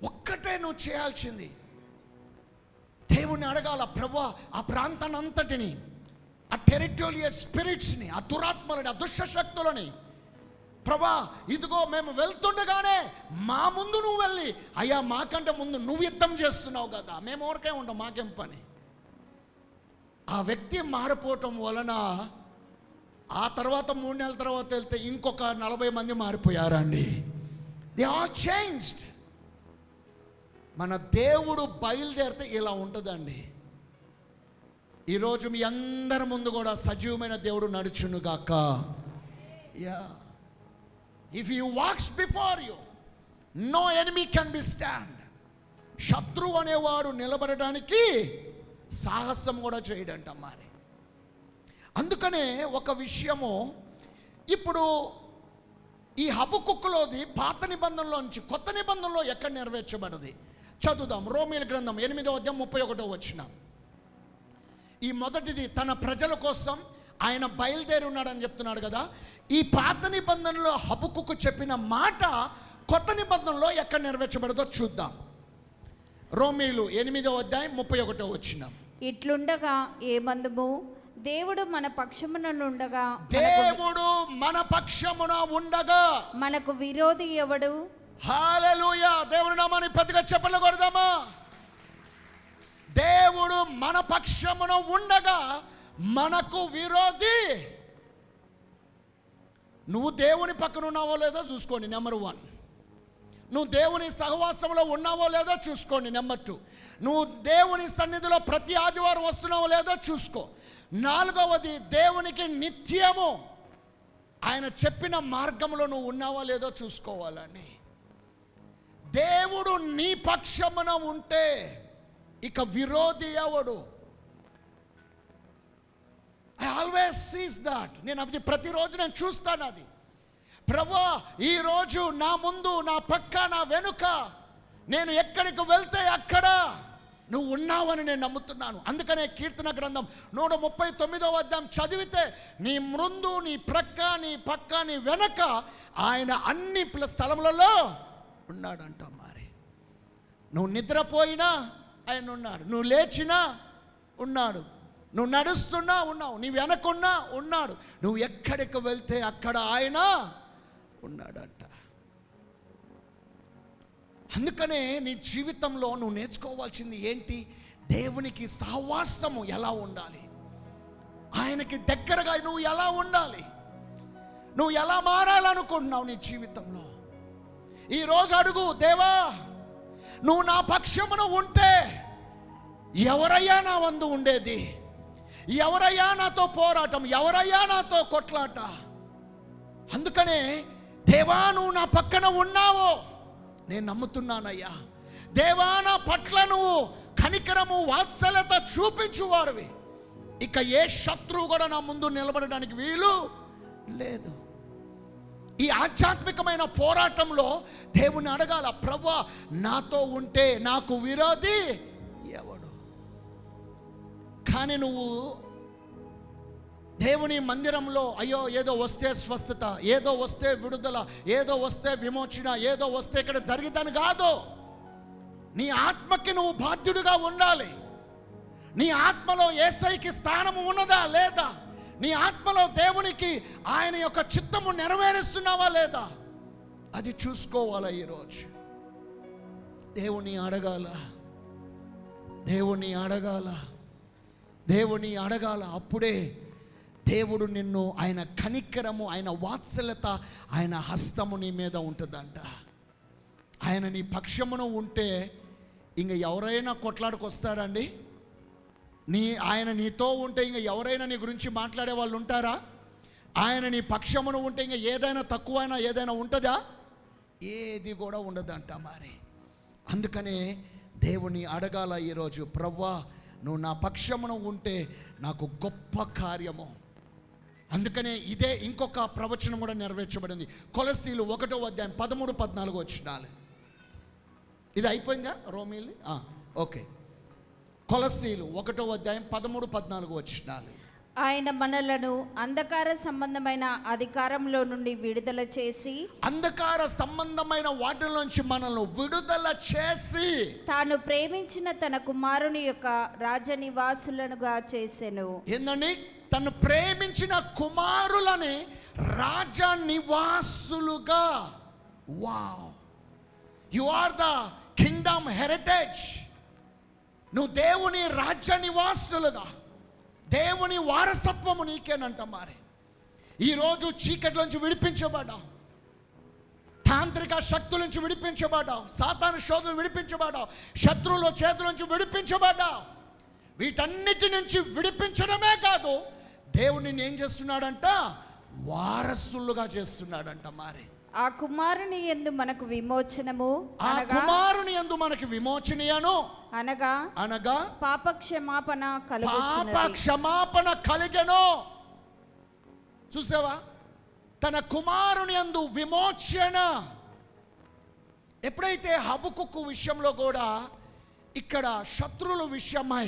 Speaker 2: ఒక్కటే నువ్వు చేయాల్సింది, దేవుని అడగాల, ప్రభువా ఆ ప్రాంతాన్ని అంతటిని, ఆ టెరిటోరియల్ స్పిరిట్స్ని, ఆ దురాత్మలని, ఆ దుష్ట శక్తులని, ప్రభా ఇదిగో మేము వెళ్తుండగానే మా ముందు నువ్వు వెళ్ళి, అయ్యా మాకంటే ముందు నువ్వు యుద్ధం చేస్తున్నావు కదా, మేము ఊరికే ఉంటాం, మాకేం పని. ఆ వ్యక్తి మారిపోవటం వలన ఆ తర్వాత 3 నెలల తర్వాత వెళ్తే ఇంకొక 40 మంది మారిపోయారండి. They are changed. మన దేవుడు బయలుదేరితే ఇలా ఉంటుందండి. ఈరోజు మీ అందరి ముందు కూడా సజీవమైన దేవుడు నడుచునుగాక. Yeah, if you walks before you, no enemy can be stand. శత్రువు అనేవాడు నిలబడడానికి సాహసం కూడా చేయడంట. మరి అందుకనే ఒక విషయము, ఇప్పుడు ఈ హబక్కులోది పాత నిబంధనలో నుంచి కొత్త నిబంధనలో ఎక్కడ నెరవేర్చబడది చదువుదాం. రోమీయుల గ్రంథం 8:31. ఈ మొదటిది తన ప్రజల కోసం ఆయన బయలుదేరి ఉన్నాడని చెప్తున్నాడు కదా. ఈ పాత నిబంధనలో హబక్కుకు చెప్పిన మాట కొత్త నిబంధనలో ఎక్కడ నెరవేర్చబడదో చూద్దాం. రోమీయులు 8:31.
Speaker 3: ఇట్లుండగా ఏమందుము, దేవుడు మన పక్షముననుండగా
Speaker 2: దేవుడు మన పక్షమున ఉండగా
Speaker 3: మనకు విరోధి ఎవడు?
Speaker 2: హల్లెలూయా. దేవుని నామాన్ని పెద్దగా చప్పట్లు కొడదామా? దేవుడు మన పక్షమున ఉండగా మనకు విరోధి. నువ్వు దేవుని పక్కన ఉన్నావో లేదో చూసుకోండి, నెంబర్ 1. నువ్వు దేవుని సహవాసంలో ఉన్నావో లేదో చూసుకోండి, నెంబర్ 2. నువ్వు దేవుని సన్నిధిలో ప్రతి ఆదివారం వస్తున్నావో లేదో చూసుకో. 4వది, దేవునికి నిత్యము ఆయన చెప్పిన మార్గంలో నువ్వు ఉన్నావో లేదో చూసుకోవాలని. దేవుడు నీ పక్షమున ఉంటే ఇక విరోధి ఎవడు? I always sees that. నేను అది ప్రతిరోజు నేను చూస్తాను. అది ప్రభువా, ఈరోజు నా ముందు, నా పక్క, నా వెనుక, నేను ఎక్కడికి వెళ్తే అక్కడ నువ్వు ఉన్నావని నేను నమ్ముతున్నాను. అందుకనే కీర్తన గ్రంథం 139వ అధ్యాయం చదివితే నీ ముందు, నీ ప్రక్క, నీ పక్క, నీ వెనక ఆయన అన్ని స్థలములలో ఉన్నాడంట. మరి నువ్వు నిద్రపోయినా ఆయన ఉన్నాడు, నువ్వు లేచినా ఉన్నాడు, నువ్వు నడుస్తున్నా ఉన్నావు, నీ వెనకున్నా ఉన్నాడు, నువ్వు ఎక్కడికి వెళ్తే అక్కడ ఆయన ఉన్నాడంట. అందుకనే నీ జీవితంలో నువ్వు నేర్చుకోవాల్సింది ఏంటి? దేవునికి సహవాసము ఎలా ఉండాలి, ఆయనకి దగ్గరగా నువ్వు ఎలా ఉండాలి, నువ్వు ఎలా మారాలనుకుంటున్నావు నీ జీవితంలో. ఈరోజు అడుగు, దేవా నువ్వు నా పక్షమున ఉంటే ఎవరయ్యా నా వందు ఉండేది? ఎవరయ్యా నాతో పోరాటం? ఎవరయ్యా నాతో కొట్లాట? అందుకనే దేవా నువ్వు నా పక్కన ఉన్నావో నేను నమ్ముతున్నానయ్యా. దేవా నా పట్ల నువ్వు కనికరము, వాత్సల్యత చూపించువారివి. ఇక ఏ శత్రువు కూడా నా ముందు నిలబడడానికి వీలు లేదు. ఈ ఆధ్యాత్మికమైన పోరాటంలో దేవుని అడగాల, ప్రభువా నాతో ఉంటే నాకు విరోధి ఎవడు? కానీ నువ్వు దేవుని మందిరంలో అయ్యో ఏదో వస్తే స్వస్థత, ఏదో వస్తే విడుదల, ఏదో వస్తే విమోచన, ఏదో వస్తే ఇక్కడ జరిగిద్దని కాదు. నీ ఆత్మకి నువ్వు బాధ్యుడిగా ఉండాలి. నీ ఆత్మలో యేసయ్యకి స్థానము ఉన్నదా లేదా? నీ ఆత్మలో దేవునికి ఆయన యొక్క చిత్తము నెరవేరుస్తున్నావా లేదా? అది చూసుకోవాలా. ఈరోజు దేవుని అడగాల, దేవుని అడగాల, దేవుని అడగాల. అప్పుడే దేవుడు నిన్ను, ఆయన కనికరము, ఆయన వాత్సల్యత, ఆయన హస్తము నీ మీద ఉంటుందంట. ఆయన నీ పక్షమును ఉంటే ఇంక ఎవరైనా కొట్లాడుకొస్తారండి? ఆయన నీతో ఉంటే ఇంక ఎవరైనా నీ గురించి మాట్లాడే వాళ్ళు ఉంటారా? ఆయన నీ పక్షమును ఉంటే ఇంక ఏదైనా తక్కువైనా ఏదైనా ఉంటుందా? ఏది కూడా ఉండదంట. మరి అందుకనే దేవుని అడగాల ఈరోజు, ప్రవ్వా నువ్వు నా పక్షమును ఉంటే నాకు గొప్ప కార్యము. అందుకనే ఇదే ఇంకొక ప్రవచనం కూడా నెరవేర్చబడింది. కొలస్సీలు 1వ అధ్యాయం 13-14 వచనాలు. ఇది అయిపోయిందా రోమీలు? ఓకే. కొలస్సీలు 1వ అధ్యాయం 13-14 వచనాలు.
Speaker 3: ఆయన మనలను అంధకార సంబంధమైన అధికారంలో నుండి విడుదల చేసి,
Speaker 2: అంధకార సంబంధమైన వాటిలోంచి మనల్ని విడుదల చేసి,
Speaker 3: తాను ప్రేమించిన తన కుమారుని యొక్క రాజనివాసులనుగా చేసెను.
Speaker 2: ఏందండి? తను ప్రేమించిన కుమారులని రాజనివాసులుగా. Wow, you are the kingdom heritage. నువ్వు దేవుని రాజ్య నివాసులుగా, దేవుని వారసత్వము నీకేనంట. మరి ఈరోజు చీకట్లోంచి విడిపించబడ్డావు, తాంత్రిక శక్తుల నుంచి విడిపించబడ్డావు, సాతాను శోధన విడిపించబడ్డావు, శత్రువుల చేతుల నుంచి విడిపించబడ్డావు. వీటన్నిటి నుంచి విడిపించడమే కాదు, దేవుని ఏం చేస్తున్నాడంట? వారసులుగా చేస్తున్నాడంట. మరి
Speaker 3: ఆ కుమారుని యందు మనకు విమోచనము,
Speaker 2: ఆ కుమారుని యందు మనకి విమోచనయను,
Speaker 3: అనగా
Speaker 2: అనగా
Speaker 3: పాప క్షమాపణ
Speaker 2: కలిగెను. చూసావా? తన కుమారుని యందు విమోచన. ఎప్పుడైతే హబకుకు విషయంలో కూడా ఇక్కడ శత్రువుల విషయమై,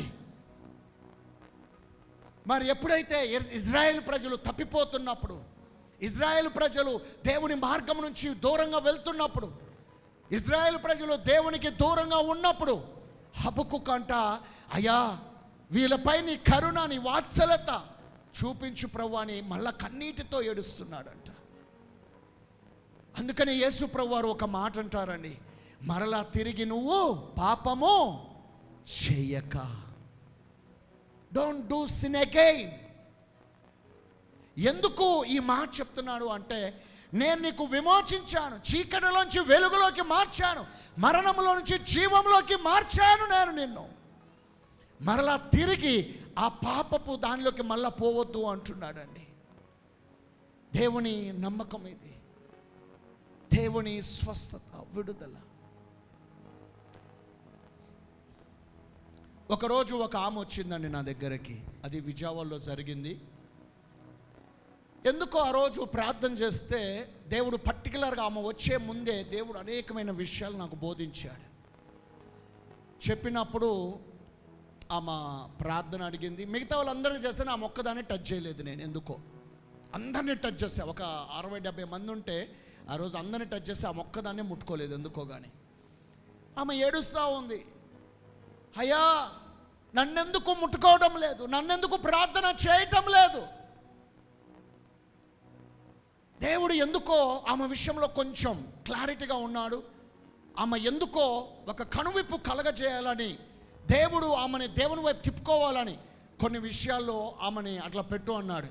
Speaker 2: మరి ఎప్పుడైతే ఇజ్రాయేల్ ప్రజలు తప్పిపోతున్నప్పుడు, ఇజ్రాయేల్ ప్రజలు దేవుని మార్గం నుంచి దూరంగా వెళ్తున్నప్పుడు, ఇజ్రాయేల్ ప్రజలు దేవునికి దూరంగా ఉన్నప్పుడు హబకుకు అంట, అయ్యా వీళ్ళపై నీ కరుణ, నీ వాత్సల్యత చూపించు ప్రభు అని మళ్ళా కన్నీటితో ఏడుస్తున్నాడంట. అందుకని యేసు ప్రభు వారు ఒక మాట అంటారండి, మరలా తిరిగి నువ్వు పాపము చేయక, డోంట్ డూ సిన్ అగైన్. ఎందుకు ఈ మాట చెప్తున్నాడు అంటే, నేను నీకు విమోచించాను, చీకటిలోంచి వెలుగులోకి మార్చాను, మరణంలో నుంచి జీవంలోకి మార్చాను నేను నిన్ను. మరలా తిరిగి ఆ పాపపు దానిలోకి మళ్ళా పోవద్దు అంటున్నాడండి. దేవుని నమ్మకం ఇది, దేవుని స్వస్థత, విడుదల. ఒకరోజు ఒక ఆమె వచ్చిందండి నా దగ్గరికి, అది విజయవాడలో జరిగింది. ఎందుకో ఆ రోజు ప్రార్థన చేస్తే దేవుడు పర్టికులర్గా ఆమె వచ్చే ముందే దేవుడు అనేకమైన విషయాలు నాకు బోధించాడు. చెప్పినప్పుడు ఆమె ప్రార్థన అడిగింది. మిగతా వాళ్ళందరినీ చేస్తే నా మొక్కదాన్ని టచ్ చేయలేదు నేను. ఎందుకో అందరినీ టచ్ చేసా. ఒక 60-70 మంది ఉంటే ఆ రోజు అందరినీ టచ్ చేస్తే ఆ మొక్కదాన్ని ముట్టుకోలేదు ఎందుకో. కానీ ఆమె ఏడుస్తూ ఉంది, అయ్యా నన్నెందుకు ముట్టుకోవడం లేదు, నన్నెందుకు ప్రార్థన చేయటం లేదు. దేవుడు ఎందుకో ఆమె విషయంలో కొంచెం క్లారిటీగా ఉన్నాడు. ఆమె ఎందుకో ఒక కనువిప్పు కలగజేయాలని, దేవుడు ఆమెని దేవుని వైపు తిప్పుకోవాలని కొన్ని విషయాల్లో ఆమెని అట్లా పెట్టు అన్నాడు.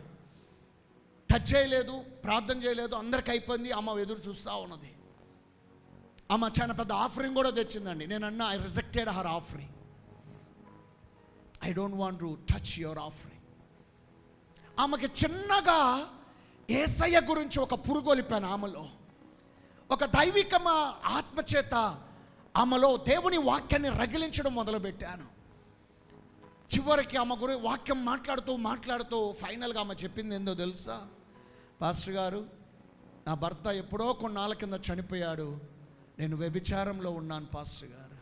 Speaker 2: టచ్ చేయలేదు, ప్రార్థన చేయలేదు, అందరికి అయిపోయింది. ఆమె ఎదురు చూస్తూ ఉన్నది. ఆమె చాలా పెద్ద ఆఫరింగ్ కూడా తెచ్చిందండి. నేను అన్నా, I rejected her offering. I don't want to touch your offering. ఆమెకి చిన్నగా యేసయ్య గురించి ఒక పురుగొలిపాను ఆమెలో. ఒక దైవిక ఆత్మచేత ఆమెలో దేవుని వాక్యాన్ని రగిలించడం మొదలుపెట్టాను. చివరికి ఆమె గురించి వాక్యం మాట్లాడుతూ ఫైనల్గా ఆమె చెప్పింది ఏందో తెలుసా? పాస్టర్ గారు, నా భర్త ఎప్పుడో కొన్నాళ్ళ కింద చనిపోయాడు, నేను వ్యభిచారంలో ఉన్నాను పాస్టర్ గారు.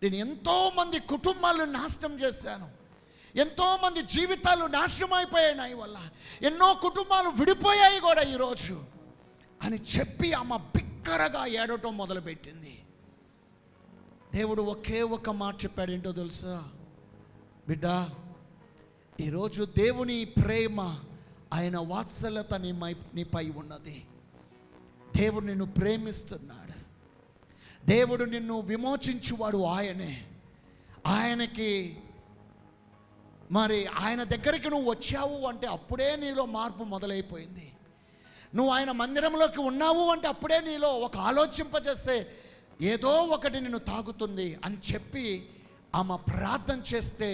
Speaker 2: నేను ఎంతోమంది కుటుంబాలను నాశనం చేశాను, ఎంతోమంది జీవితాలు నాశనం అయిపోయాయి నా వల్ల, ఎన్నో కుటుంబాలు విడిపోయాయి కూడా ఈరోజు అని చెప్పి ఆమె బిగ్గరగా ఏడవటం మొదలుపెట్టింది. దేవుడు ఒకే ఒక మాట చెప్పాడు, ఏంటో తెలుసా? బిడ్డ, ఈరోజు దేవుని ప్రేమ, ఆయన వాత్సల్యత నీపై ఉన్నది. దేవుడు నిన్ను ప్రేమిస్తున్నాడు. దేవుడు నిన్ను విమోచించువాడు ఆయనే. ఆయనకి మరి ఆయన దగ్గరికి నువ్వు వచ్చావు అంటే అప్పుడే నీలో మార్పు మొదలైపోయింది. నువ్వు ఆయన మందిరంలోకి ఉన్నావు అంటే అప్పుడే నీలో ఒక ఆలోచింపజేస్తే ఏదో ఒకటి నిన్ను తాగుతుంది అని చెప్పి ఆమె ప్రార్థన చేస్తే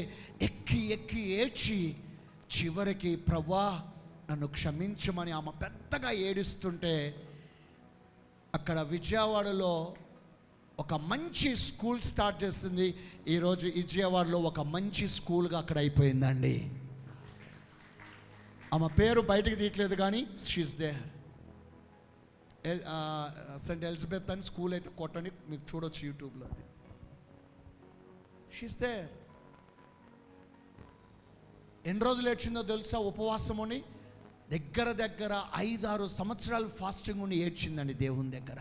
Speaker 2: ఎక్కి ఎక్కి ఏడ్చి చివరికి ప్రభువా నన్ను క్షమించమని ఆమె పెద్దగా ఏడుస్తుంటే, అక్కడ విజయవాడలో ఒక మంచి స్కూల్ స్టార్ట్ చేసింది. ఈరోజు విజయవాడలో ఒక మంచి స్కూల్గా అక్కడ అయిపోయిందండి. ఆమె పేరు బయటికి తీయట్లేదు కానీ షీఈస్ దేర్. సెయింట్ ఎలిజబెత్ అని స్కూల్ అయితే కొట్టని మీకు చూడొచ్చు యూట్యూబ్లో. అది షీఈస్ దేర్. ఎన్ని రోజులు ఏడ్చిందో తెలుసా? ఉపవాసముని దగ్గర 5-6 సంవత్సరాలు ఫాస్టింగ్ ఉండి ఏడ్చిందండి దేవుని దగ్గర.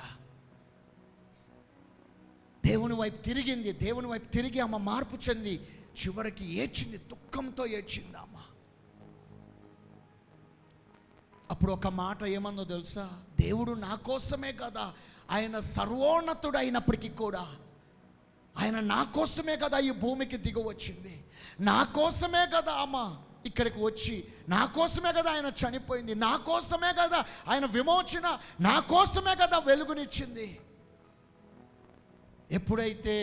Speaker 2: దేవుని వైపు తిరిగింది. దేవుని వైపు తిరిగి ఆమె మార్పు చెంది చివరికి ఏడ్చింది, దుఃఖంతో ఏడ్చింది ఆమె. అప్పుడు ఒక మాట ఏమందో తెలుసా? దేవుడు నా కోసమే కదా, ఆయన సర్వోన్నతుడు అయినప్పటికీ కూడా ఆయన నా కోసమే కదా ఈ భూమికి దిగి వచ్చింది, నా కోసమే కదా ఆమె ఇక్కడికి వచ్చి, నా కోసమే కదా ఆయన చనిపోయింది, నా కోసమే కదా ఆయన విమోచన, నా కోసమే కదా వెలుగునిచ్చింది. ఎప్పుడైతే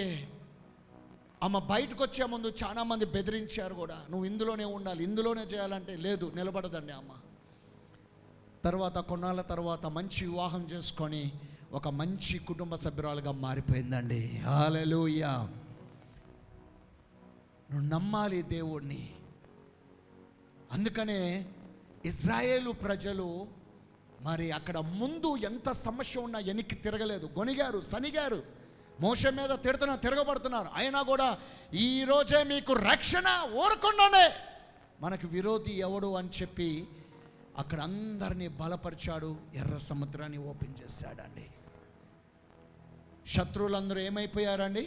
Speaker 2: ఆమె బయటకు వచ్చే ముందు చాలామంది బెదిరించారు కూడా, నువ్వు ఇందులోనే ఉండాలి, ఇందులోనే చేయాలంటే లేదు, నిలబడదండి ఆమె. తర్వాత కొన్నాళ్ళ తర్వాత మంచి వివాహం చేసుకొని ఒక మంచి కుటుంబ సభ్యురాలుగా మారిపోయిందండి. హల్లెలూయా. నువ్వు నమ్మాలి దేవుణ్ణి. అందుకనే ఇశ్రాయేలు ప్రజలు మరి అక్కడ ముందు ఎంత సమస్య ఉన్నా వెనక్కి తిరగలేదు, గొనిగారు, సనిగారు, మోషే మీద తిరగబడుతున్నారు. అయినా కూడా ఈరోజే మీకు రక్షణ, ఊరకుండానే మనకు విరోధి ఎవడు అని చెప్పి అక్కడ అందరినీ బలపరిచాడు. ఎర్ర సముద్రాన్ని ఓపెన్ చేశాడండి. శత్రువులందరూ ఏమైపోయారండి?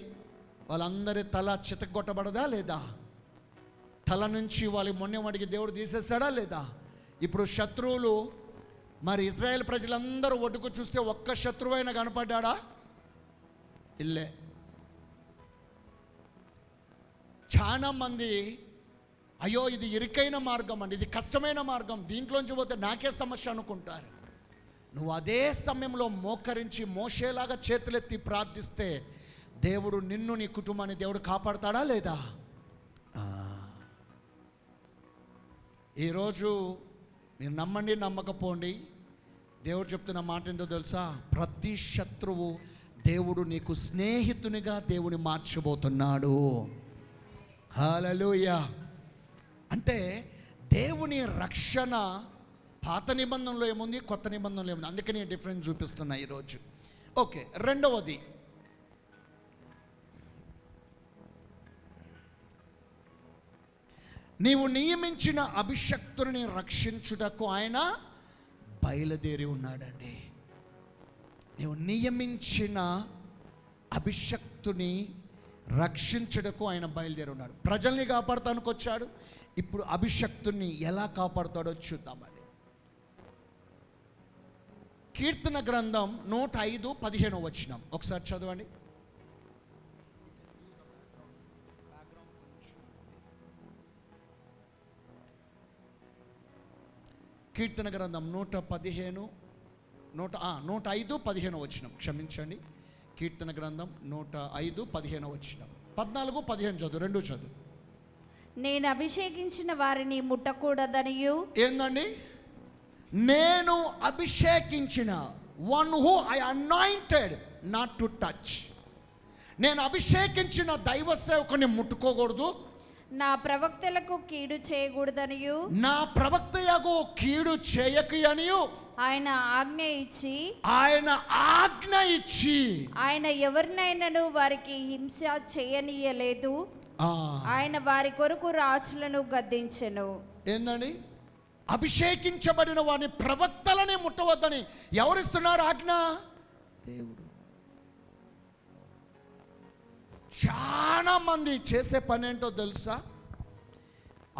Speaker 2: వాళ్ళందరి తల చితగొట్టబడదా లేదా? తల నుంచి వాళ్ళ మొన్నవాడికి దేవుడు తీసేస్తాడా లేదా? ఇప్పుడు శత్రువులు మరి ఇజ్రాయెల్ ప్రజలందరూ ఒడ్డుకు చూస్తే ఒక్క శత్రువైనా కనపడ్డా? ఇల్లే. చాలా మంది అయ్యో ఇది ఇరుకైన మార్గం అండి, ఇది కష్టమైన మార్గం, దీంట్లోంచి పోతే నాకే సమస్య అనుకుంటారు. నువ్వు అదే సమయంలో మోకరించి మోషేలాగా చేతులెత్తి ప్రార్థిస్తే దేవుడు నిన్ను నీ కుటుంబాన్ని దేవుడు కాపాడతాడా లేదా? ఈరోజు మీరు నమ్మండి నమ్మకపోండి, దేవుడు చెప్తున్న మాట ఏంటో తెలుసా? ప్రతి శత్రువు దేవుడు నీకు స్నేహితునిగా దేవుని మార్చబోతున్నాడు. హల్లెలూయా. అంటే దేవుని రక్షణ పాత నిబంధనలో ఏముంది, కొత్త నిబంధనలో ఏముంది, అందుకని డిఫరెన్స్ చూపిస్తున్నా ఈరోజు. ఓకే, రెండవది, నీవు నియమించిన అభిషక్తుని రక్షించుటకు ఆయన బయలుదేరి ఉన్నాడండి. నీవు నియమించిన అభిషక్తుని రక్షించుటకు ఆయన బయలుదేరి ఉన్నాడు. ప్రజల్ని కాపాడటానికి వచ్చాడు. ఇప్పుడు అభిషక్తుని ఎలా కాపాడుతాడో చూద్దామండి. కీర్తన గ్రంథం 105:15 వచనం ఒకసారి చదవండి. కీర్తన గ్రంథం 105:15 వచనం, క్షమించండి. కీర్తన గ్రంథం 105:15 వచనం. 14-15 చదువు, రెండు చదువు.
Speaker 3: నేను అభిషేకించిన వారిని ముట్టకూడదనియు.
Speaker 2: ఏందండి? నేను అభిషేకించిన, one who I anointed not to touch. నేను అభిషేకించిన దైవ సేవకుని ముట్టుకోకూడదు.
Speaker 3: నా ప్రవక్తలకు కీడు చేయకూడదనియు.
Speaker 2: నా ప్రవక్తయగు కీడు చేయకు అనియు
Speaker 3: ఆయన ఆజ్ఞ ఇచ్చి, ఆయన ఎవరినైనాను వారికి హింస చేయనీయలేదు. ఆయన వారి కొరకు రాజులను గద్దించెను.
Speaker 2: ఏందండి? అభిషేకించబడిన వారిని, ప్రవక్తలని ముట్టవద్దని ఎవరిస్తున్నారు ఆజ్ఞ? దేవుడు. చాలా మంది చేసే పని ఏంటో తెలుసా?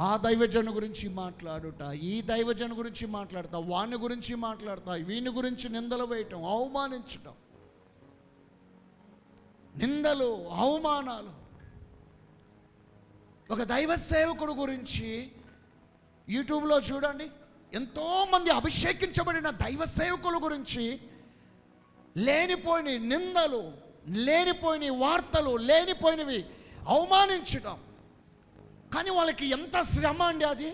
Speaker 2: ఆ దైవజను గురించి మాట్లాడుట, ఈ దైవజను గురించి మాట్లాడతా, వాని గురించి మాట్లాడతా, వీని గురించి నిందలు వేయటం, అవమానించటం, నిందలు, అవమానాలు. ఒక దైవ సేవకుడు గురించి యూట్యూబ్లో చూడండి, ఎంతోమంది అభిషేకించబడిన దైవ సేవకుల గురించి లేనిపోయిన నిందలు, లేనిపోయిన వార్తలు, లేనిపోయినవి అవమానించడం. కానీ వాళ్ళకి ఎంత శ్రమ అండి అది.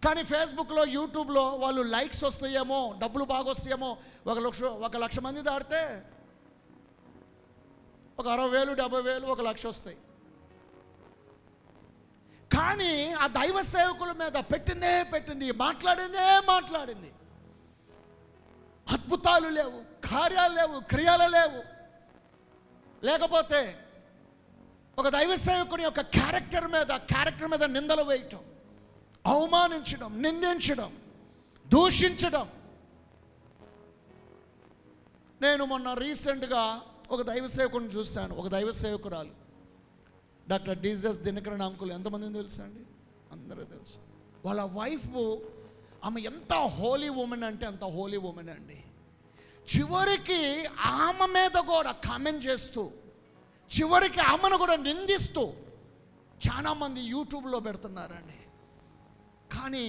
Speaker 2: కానీ ఫేస్బుక్లో, యూట్యూబ్లో వాళ్ళు లైక్స్ వస్తాయేమో, డబ్బులు బాగా వస్తాయేమో. 1,00,000 మంది దాడితే ఒక 60,000, 70,000, 1,00,000 వస్తాయి. కానీ ఆ దైవ సేవకుల మీద పెట్టింది, మాట్లాడింది. అద్భుతాలు లేవు, కార్యాలు లేవు, క్రియలు లేవు. లేకపోతే ఒక దైవ సేవకుని యొక్క క్యారెక్టర్ మీద నిందలు వేయటం, అవమానించడం, నిందించడం, దూషించడం. నేను మొన్న రీసెంట్గా ఒక దైవ సేవకుని చూశాను. ఒక దైవ సేవకురాలు డాక్టర్ డీజస్ దినకరన్ అంకుల్. ఎంతమందిని తెలుసా అండి? అందరూ తెలుసు. వాళ్ళ వైఫ్, ఆమె ఎంత హోలీ ఉమెన్ అంటే అంత హోలీ ఉమెన్ అండి. చివరికి ఆమె మీద కూడా కామెంట్ చేస్తూ, చివరికి ఆమెను కూడా నిందిస్తూ చాలామంది యూట్యూబ్లో పెడుతున్నారండి. కానీ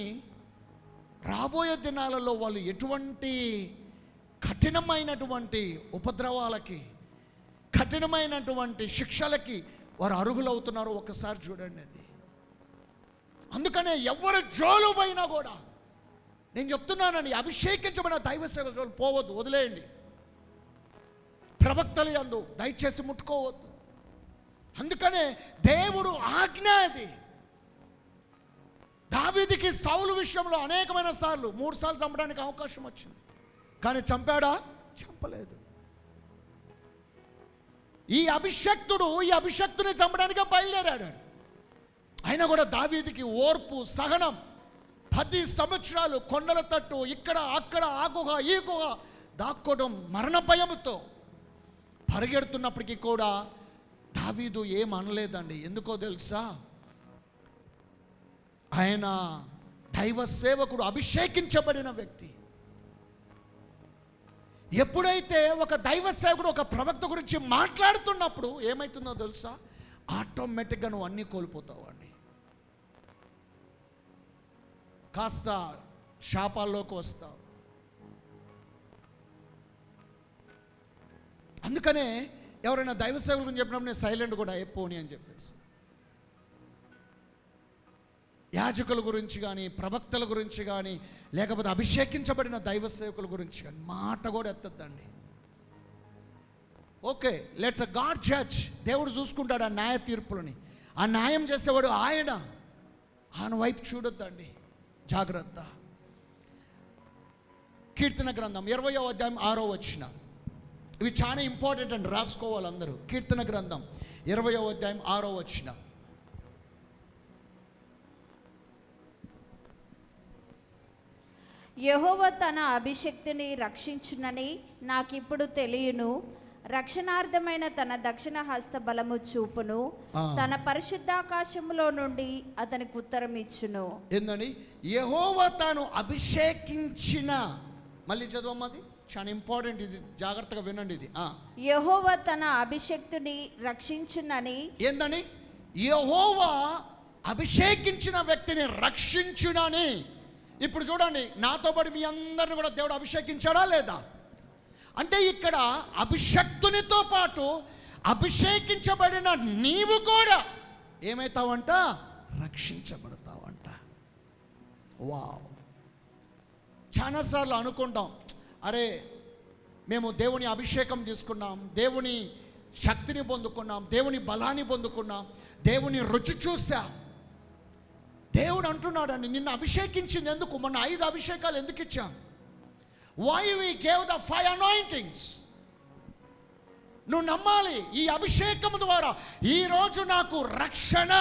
Speaker 2: రాబోయే దినాలలో వాళ్ళు ఎటువంటి కఠినమైనటువంటి ఉపద్రవాలకి, కఠినమైనటువంటి శిక్షలకి వారు అర్హులవుతున్నారో ఒకసారి చూడండి. అది అందుకనే ఎవరి జోలు పోయినా కూడా నేను చెప్తున్నానండి, అభిషేకించబడిన దైవ సేవ జోలు పోవద్దు, వదిలేయండి. ప్రవక్తలు యందు దయచేసి ముట్టుకోవద్దు. అందుకనే దేవుడు ఆజ్ఞ అది. దావీదుకి సౌలు విషయంలో అనేకమైన సార్లు, 3 సార్లు చంపడానికి అవకాశం వచ్చింది. కానీ చంపాడా? చంపలేదు. ఈ అభిషక్తుని చంపడానికి బయలుదేరాడు. అయినా కూడా దావీదుకి ఓర్పు, సహనం. 10 సంవత్సరాలు కొండల తట్టు, ఇక్కడ అక్కడ, ఆ గుహ ఈ గుహ దాక్కోవడం, మరణ భయంతో పరిగెడుతున్నప్పటికీ కూడా దావీదు ఏం అనలేదండి. ఎందుకో తెలుసా? ఆయన దైవ సేవకుడు, అభిషేకించబడిన వ్యక్తి. ఎప్పుడైతే ఒక దైవ సేవకుడు ఒక ప్రవక్త గురించి మాట్లాడుతున్నప్పుడు ఏమవుతుందో తెలుసా? ఆటోమేటిక్గా నువ్వు అన్నీ కోల్పోతావు అండి. కాస్త శాపాల్లోకి వస్తావు. అందుకనే ఎవరైనా దైవ సేవకుల గురించి చెప్పినప్పుడు నేను సైలెంట్ కూడా అయిపోని అని చెప్పేసి. యాజకుల గురించి కానీ, ప్రవక్తల గురించి కానీ, లేకపోతే అభిషేకించబడిన దైవ సేవకుల గురించి కానీ మాట కూడా ఎత్తద్దండి. Okay, let's a God judge. దేవుడు చూసుకుంటాడు ఆ న్యాయ తీర్పులని. ఆ న్యాయం చేసేవాడు ఆయన వైపు చూడొద్దండి. జాగ్రత్త. కీర్తన గ్రంథం 20వ అధ్యాయం 6వ వచనం. ఇవి చాలా ఇంపార్టెంట్ అండి, రాసుకోవాలి అందరూ. కీర్తన గ్రంథం 20వ అధ్యాయం 6వ వచనం.
Speaker 3: యెహోవా తన అభిషక్తుని రక్షించునని నాకిప్పుడు తెలియను. రక్షణార్థమైన తన దక్షిణ హస్త బలము చూపును. తన పరిశుద్ధాకాశములో నుండి అతనికి ఉత్తరం ఇచ్చును.
Speaker 2: ఏందండి? యెహోవా తాను అభిషేకించిన, మళ్ళీ చదవమ్మది, చాలా ఇంపార్టెంట్ ఇది, జాగ్రత్తగా వినండి ఇది.
Speaker 3: యెహోవా తన అభిషక్తుని రక్షించునని.
Speaker 2: ఏందని? యెహోవా అభిషేకించిన వ్యక్తిని రక్షించునని. ఇప్పుడు చూడండి, నాతో పాటు మీ అందరిని కూడా దేవుడు అభిషేకించాడా లేదా? అంటే ఇక్కడ అభిషక్తునితో పాటు అభిషేకించబడిన నీవు కూడా ఏమవుతావంట? రక్షించబడతావంట. వావ్! చాలాసార్లు అనుకుంటాం, అరే మేము దేవుని అభిషేకం తీసుకున్నాం, దేవుని శక్తిని పొందుకున్నాం, దేవుని బలాన్ని పొందుకున్నాం, దేవుని రుచి చూసాం. దేవుడు అంటున్నాడండి, నిన్ను అభిషేకించింది ఎందుకు? మొన్న 5 అభిషేకాలు ఎందుకు ఇచ్చాం? Why we gave the 5 anointings. నువ్వు నమ్మాలి, ఈ అభిషేకం ద్వారా ఈరోజు నాకు రక్షణ,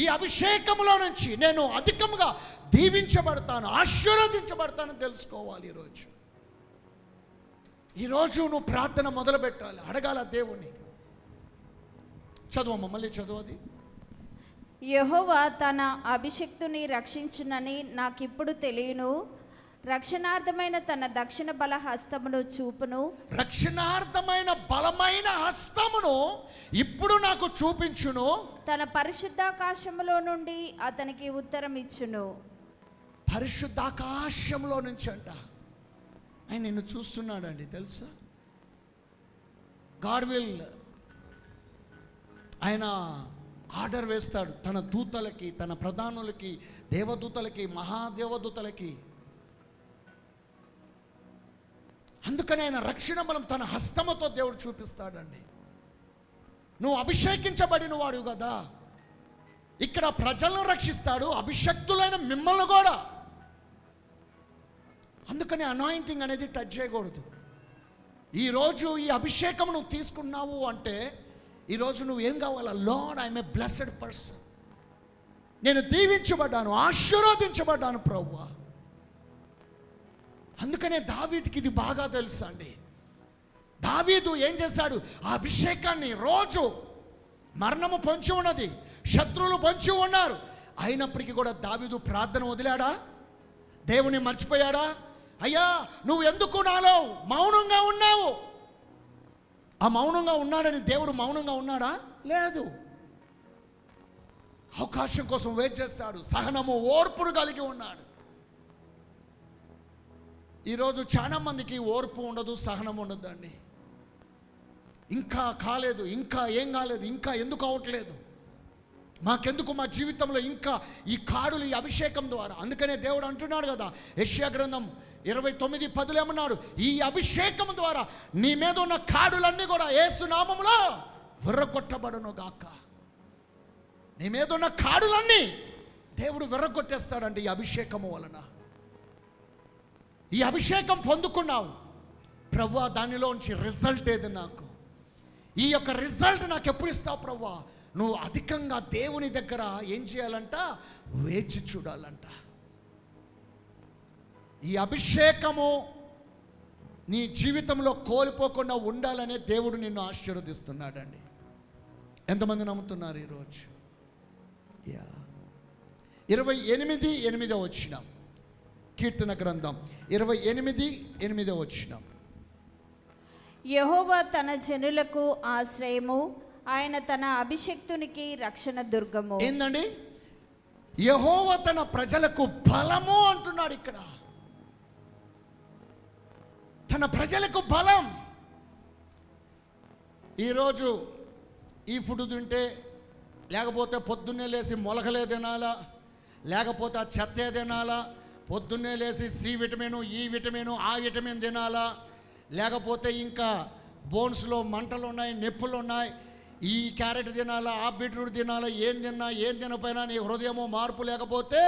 Speaker 2: ఈ అభిషేకంలో నుంచి నేను అధికంగా దీవించబడతాను, ఆశీర్వదించబడతానని తెలుసుకోవాలి. ఈరోజు నువ్వు ప్రార్థన మొదలు పెట్టాలి, అడగాల దేవుని. చదువమ్మ, మళ్ళీ చదువది.
Speaker 3: యెహోవా తన అభిషక్తుని రక్షించునని నాకిప్పుడు తెలియను. రక్షణార్థమైన తన దక్షిణ బల హస్తమును చూపును.
Speaker 2: రక్షణార్థమైన బలమైన హస్తమును ఇప్పుడు నాకు చూపించును.
Speaker 3: తన పరిశుద్ధాకాశములో నుండి అతనికి ఉత్తరం ఇచ్చును.
Speaker 2: పరిశుద్ధాకాశంలో నుంచి అంట ఆయన నిన్ను చూస్తున్నాడండి, తెలుసా? గాడ్ విల్, ఆయన ఆర్డర్ వేస్తాడు తన దూతలకి, తన ప్రధానులకి, దేవదూతలకి, మహాదేవదూతలకి. అందుకని ఆయన రక్షణ బలం తన హస్తముతో దేవుడు చూపిస్తాడండి. నువ్వు అభిషేకించబడిన వాడు కదా, ఇక్కడ ప్రజలను రక్షిస్తాడు, అభిషక్తులైన మిమ్మల్ని కూడా. అందుకని అనాయింటింగ్ అనేది టచ్ చేయకూడదు. ఈరోజు ఈ అభిషేకం నువ్వు తీసుకున్నావు అంటే ఈరోజు నువ్వు ఏం కావాలా? Lord, I'm a blessed person, నేను దీవించబడ్డాను, ఆశీర్వదించబడ్డాను ప్రభువా. అందుకనే దావీదుకి ఇది బాగా తెలుసు అండి. దావీదు ఏం చేశాడు? ఆ అభిషేకాన్ని రోజు, మరణము పొంచి ఉన్నది, శత్రువులు పొంచి ఉన్నారు, అయినప్పటికీ కూడా దావీదు ప్రార్థన వదిలాడా? దేవుని మర్చిపోయాడా? అయ్యా నువ్వు ఎందుకు నాలో మౌనంగా ఉన్నావు? ఆ మౌనంగా ఉన్నాడని దేవుడు మౌనంగా ఉన్నాడా? లేదు. అవకాశం కోసం వెయిట్ చేస్తాడు, సహనము ఓర్పును కలిగి ఉన్నాడు. ఈరోజు చాలా మందికి ఓర్పు ఉండదు, సహనం ఉండదండి. ఇంకా కాలేదు, ఇంకా ఏం కాలేదు, ఇంకా ఎందుకు అవట్లేదు, మాకెందుకు, మా జీవితంలో ఇంకా ఈ కాడులు, ఈ అభిషేకం ద్వారా. అందుకనే దేవుడు అంటున్నాడు కదా, యెషయా గ్రంథం 29:10 ఏమన్నాడు? ఈ అభిషేకం ద్వారా నీ మీద ఉన్న కాడులన్నీ కూడా యేసు నామములో విర్రగొట్టబడును గాక. నీ మీద ఉన్న కాడులన్నీ దేవుడు విర్రగొట్టేస్తాడండి ఈ అభిషేకము వలన. ఈ అభిషేకం పొందుకున్నావు, ప్రభువా దానిలోంచి రిజల్ట్ ఏది నాకు? ఈ యొక్క రిజల్ట్ నాకు ఎప్పుడు ఇస్తావు ప్రభువా? నువ్వు అధికంగా దేవుని దగ్గర ఏం చేయాలంట? వేచి చూడాలంట. ఈ అభిషేకము నీ జీవితంలో కోల్పోకుండా ఉండాలనే దేవుడు నిన్ను ఆశీర్వదిస్తున్నాడండి. ఎంతమంది నమ్ముతున్నారు ఈరోజు? యా. 28:8 వచనం, కీర్తన గ్రంథం 28:8 వచనం.
Speaker 3: యెహోవా తన జనులకు ఆశ్రయము, ఆయన తన అభిషిక్తునికి రక్షణ దుర్గము.
Speaker 2: ఏందండి? యెహోవా తన ప్రజలకు బలము అంటున్నాడు ఇక్కడ. తన ప్రజలకు బలం. ఈరోజు ఈ ఫుడ్ తింటే, లేకపోతే పొద్దున్నే లేచి మొలకలే తినాలా, లేకపోతే ఆ చెత్తే తినాలా, పొద్దున్నే లేచి సి విటమిన్, ఈ విటమిన్, ఆ విటమిన్ తినాలా, లేకపోతే ఇంకా బోన్స్లో మంటలు ఉన్నాయి, నొప్పులు ఉన్నాయి, ఈ క్యారెట్ తినాలా, ఆ బీట్రూట్ తినాలా, ఏం తినపోయినా నీ హృదయమో మార్పు లేకపోతే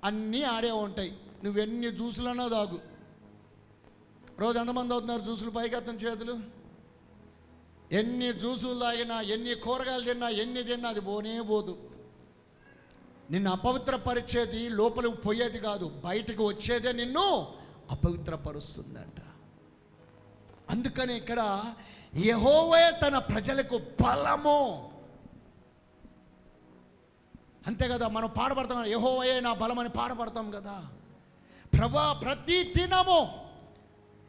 Speaker 2: అన్నీ ఆడే ఉంటాయి. నువ్వెన్ని జ్యూసులన్నా తాగు. రోజు ఎంతమంది అవుతున్నారు జ్యూసులు? పైకి ఎత్తని చేతులు. ఎన్ని జ్యూసులు తాగినా, ఎన్ని కూరగాయలు తిన్నా, ఎన్ని తిన్నా అది పోనే పోదు. నిన్ను అపవిత్రపరిచేది లోపలికి పోయేది కాదు, బయటకు వచ్చేదే నిన్ను అపవిత్రపరుస్తుందంట. అందుకని ఇక్కడ యెహోవా తన ప్రజలకు బలము. అంతే కదా, మనం పాడబడతాం, యెహోవాయే నా బలమని పాడబడతాం కదా. ప్రభా, ప్రతి దినము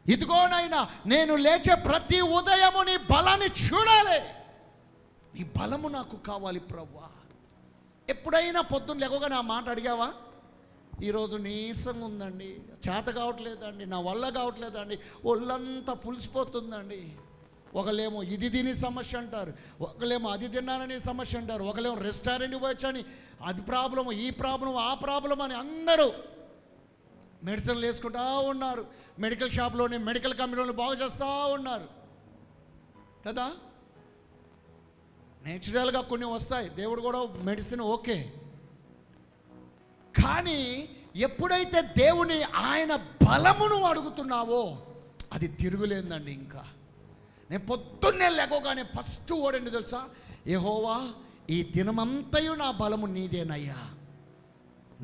Speaker 2: ఇదిగోనైనా నేను లేచే ప్రతి ఉదయము నీ బలాన్ని చూడాలి. నీ బలము నాకు కావాలి ప్రభువా. ఎప్పుడైనా పొద్దున్న లేవగా నా మాట అడిగావా? ఈరోజు నీరసంగా ఉందండి, చేత కావట్లేదండి, నా వల్ల కావట్లేదండి, ఒళ్ళంతా పులిసిపోతుందండి. ఒకళ్ళేమో ఇది తిని సమస్య అంటారు, ఒకళ్ళేమో అది తిన్నానని సమస్య అంటారు, ఒకళ్ళేమో రెస్టారెంట్కి వచ్చని అది ప్రాబ్లము, ఈ ప్రాబ్లం, ఆ ప్రాబ్లం అని అందరూ మెడిసిన్లు వేసుకుంటూ ఉన్నారు. మెడికల్ షాప్లోని, మెడికల్ కంపెనీలోని బాగు చేస్తూ ఉన్నారు కదా. నేచురల్గా కొన్ని వస్తాయి, దేవుడు కూడా మెడిసిన్ ఓకే. కానీ ఎప్పుడైతే దేవుని ఆయన బలమును అడుగుతున్నావో అది తిరుగులేదండి. ఇంకా నేను పొద్దున్నే లేకోగానే ఫస్ట్ ఓడండి తెలుసా, యెహోవా ఈ దినమంతయు నా బలము నీదేనయ్యా.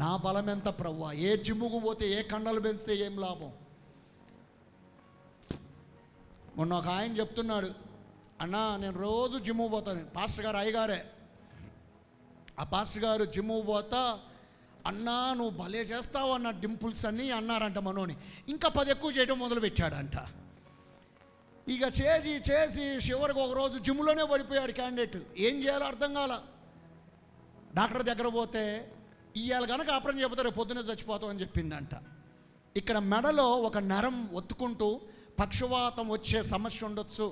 Speaker 2: నా బలం ఎంత ప్రభువా? ఏ జిమ్ముకు పోతే, ఏ కండలు పెంచితే ఏం లాభం? మొన్న ఒక ఆయన చెప్తున్నాడు, అన్నా నేను రోజు జిమ్ముకు పోతాను. పాస్టర్ గారు, అయ్యగారే, ఆ పాస్టర్ గారు జిమ్ముకు పోతా, అన్నా నువ్వు భలే చేస్తావు అన్న డింపుల్స్ అన్నీ అన్నారంట మనోని. ఇంకా 10 ఎక్కువ చేయడం మొదలు పెట్టాడంట. ఇక చేసి చేసి చివరికి ఒకరోజు జిమ్లోనే పడిపోయాడు క్యాండిడేట్. ఏం చేయాలో అర్థం కాల. డాక్టర్ దగ్గర పోతే ఇవాళ కనుక ఆపరేషన్ చెబుతారు పొద్దున్నే చచ్చిపోతావు అని చెప్పిండంట. ఇక్కడ మెడలో ఒక నరం ఒత్తుకుంటూ పక్షవాతం వచ్చే సమస్య ఉండొచ్చు.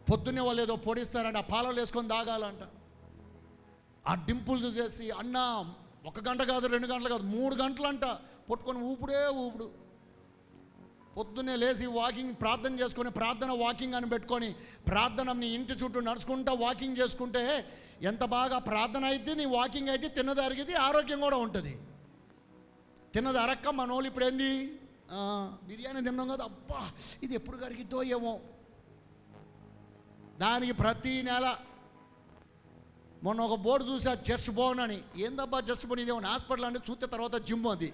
Speaker 2: పొద్దున్నే వాళ్ళు ఏదో పొడిస్తారంట, ఆ పాలలో వేసుకొని తాగాలంట. ఆ డింపుల్స్ చేసి, అన్న 1 గంట కాదు, 2 గంటలు కాదు, 3 గంటలంట పట్టుకొని ఊపుడు. పొద్దున్నే లేచి వాకింగ్, ప్రార్థన చేసుకొని, ప్రార్థన వాకింగ్ అని పెట్టుకొని, ప్రార్థన నీ ఇంటి చుట్టూ నడుచుకుంటా వాకింగ్ చేసుకుంటే ఎంత బాగా ప్రార్థన అయితే, నీ వాకింగ్ అయితే, తిన్నది అరిగితే ఆరోగ్యం కూడా ఉంటుంది. తిన్నది అరక్క మనోళ్ళు ఇప్పుడు ఏంది, బిర్యానీ తిన్నాం కదా, అబ్బా ఇది ఎప్పుడు కరిగిద్దో ఏమో. దానికి ప్రతి నెల మొన్న ఒక బోర్డు చూసా, జస్ట్ బోన్ అని. ఏందబ్బా జస్ట్ బోన్? ఇదేమన్నా హాస్పిటల్ అంటే చూస్తే తర్వాత జిమ్ అది.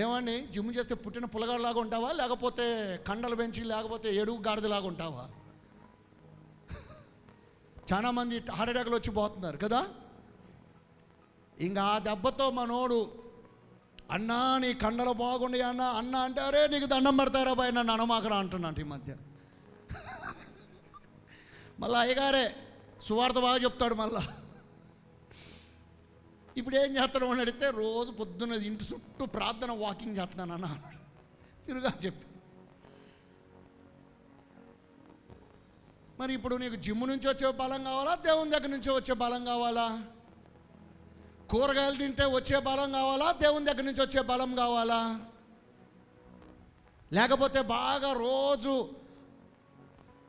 Speaker 2: ఏమండి, జిమ్ చేస్తే పుట్టిన పులగాడిలాగా ఉంటావా, లేకపోతే కండలు పెంచి, లేకపోతే ఎడుగు గాడిదలాగా ఉంటావా? చాలామంది హార్ట్ అటాక్లు వచ్చి పోతున్నారు కదా. ఇంకా ఆ దెబ్బతో మనోడు, అన్నా నీ కండలు బాగుండి అన్న అంటే, అరే నీకు దండం పెడతారా బాయ్, నన్ను అనమాకరా అంటున్నాంట ఈ మధ్య. మళ్ళీ అయ్యగారే సువార్త బాగా చెప్తాడు. మళ్ళా ఇప్పుడు ఏం చేస్తాడు అని అడిగితే, రోజు పొద్దున్న ఇంటి చుట్టూ ప్రార్థన వాకింగ్ చేస్తున్నాను అన్న అన్నాడు. తిరుగా చెప్పి, మరి ఇప్పుడు నీకు జిమ్ నుంచి వచ్చే బలం కావాలా, దేవుని దగ్గర నుంచి వచ్చే బలం కావాలా? కూరగాయలు తింటే వచ్చే బలం కావాలా, దేవుని దగ్గర నుంచి వచ్చే బలం కావాలా? లేకపోతే బాగా రోజు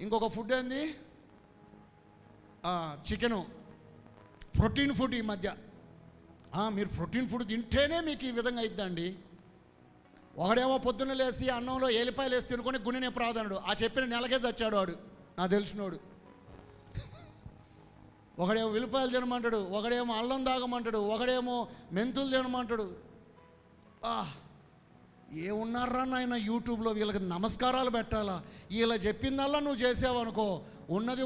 Speaker 2: ఇంకొక ఫుడ్ ఏంది, చికెను, ప్రోటీన్ ఫుడ్. ఈ మధ్య మీరు ప్రోటీన్ ఫుడ్ తింటేనే మీకు ఈ విధంగా అయిద్దండి. ఒకడేమో పొద్దున్న లేసి అన్నంలో ఏలిపాయలు వేసి తినుకొని గుండె ప్రాధాన్యుడు, ఆ చెప్పిన నెలకే చచ్చాడు వాడు, నాకు తెలిసినోడు. ఒకడేమో వెల్లిపాయలు తినమంటాడు, ఒకడేమో అల్లం తాగమంటాడు, ఒకడేమో మెంతులు తినమంటాడు. ఏమున్నారా నాయన యూట్యూబ్లో, వీళ్ళకి నమస్కారాలు పెట్టాలా? వీళ్ళ చెప్పిందల్లా నువ్వు చేసావనుకో ఉన్నది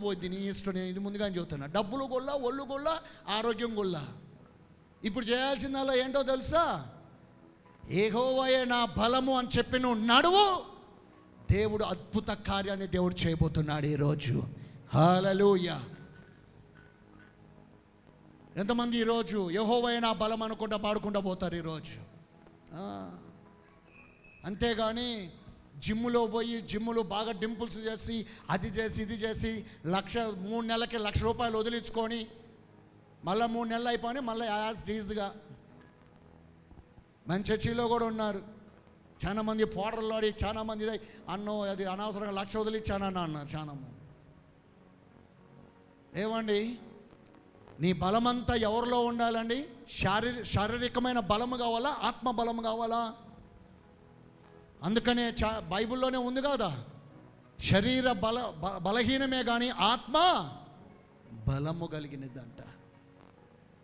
Speaker 2: పోద్ది నీ ఇష్టం. నేను ఇది ముందుగా చెబుతున్నా. డబ్బులు గొల్ల, ఒళ్ళు గొల్ల, ఆరోగ్యం గొల్ల. ఇప్పుడు చేయాల్సిందల్లా ఏంటో తెలుసా? యెహోవాయే నా బలము అని చెప్పి నువ్వు నడువు. దేవుడు అద్భుత కార్యాన్ని దేవుడు చేయబోతున్నాడు ఈరోజు. హల్లెలూయా. ఎంతమంది ఈరోజు యెహోవాయే నా బలం అనుకుంటా పాడుకుంటా పోతారు ఈరోజు. అంతేగాని జిమ్ములో పోయి జిమ్ములో బాగా డింపుల్స్ చేసి అది చేసి ఇది చేసి 3 నెలలకి ₹1,00,000 వదిలించుకొని మళ్ళీ 3 నెలలు అయిపోయి మళ్ళీ యాజ్ ఈజ్గా మన చర్చిలో కూడా ఉన్నారు చాలామంది పౌడర్లో ఆడి చాలామంది అన్నో అది అనవసరంగా 1,00,000 వదిలిచ్చానని అన్నారు చాలామంది. ఏమండి, నీ బలమంతా ఎవరిలో ఉండాలండి? శారీరకమైన బలము కావాలా, ఆత్మ బలము కావాలా? అందుకనే బైబిల్లోనే ఉంది కదా, శరీర బలహీనమే కానీ ఆత్మ బలము కలిగినదంట.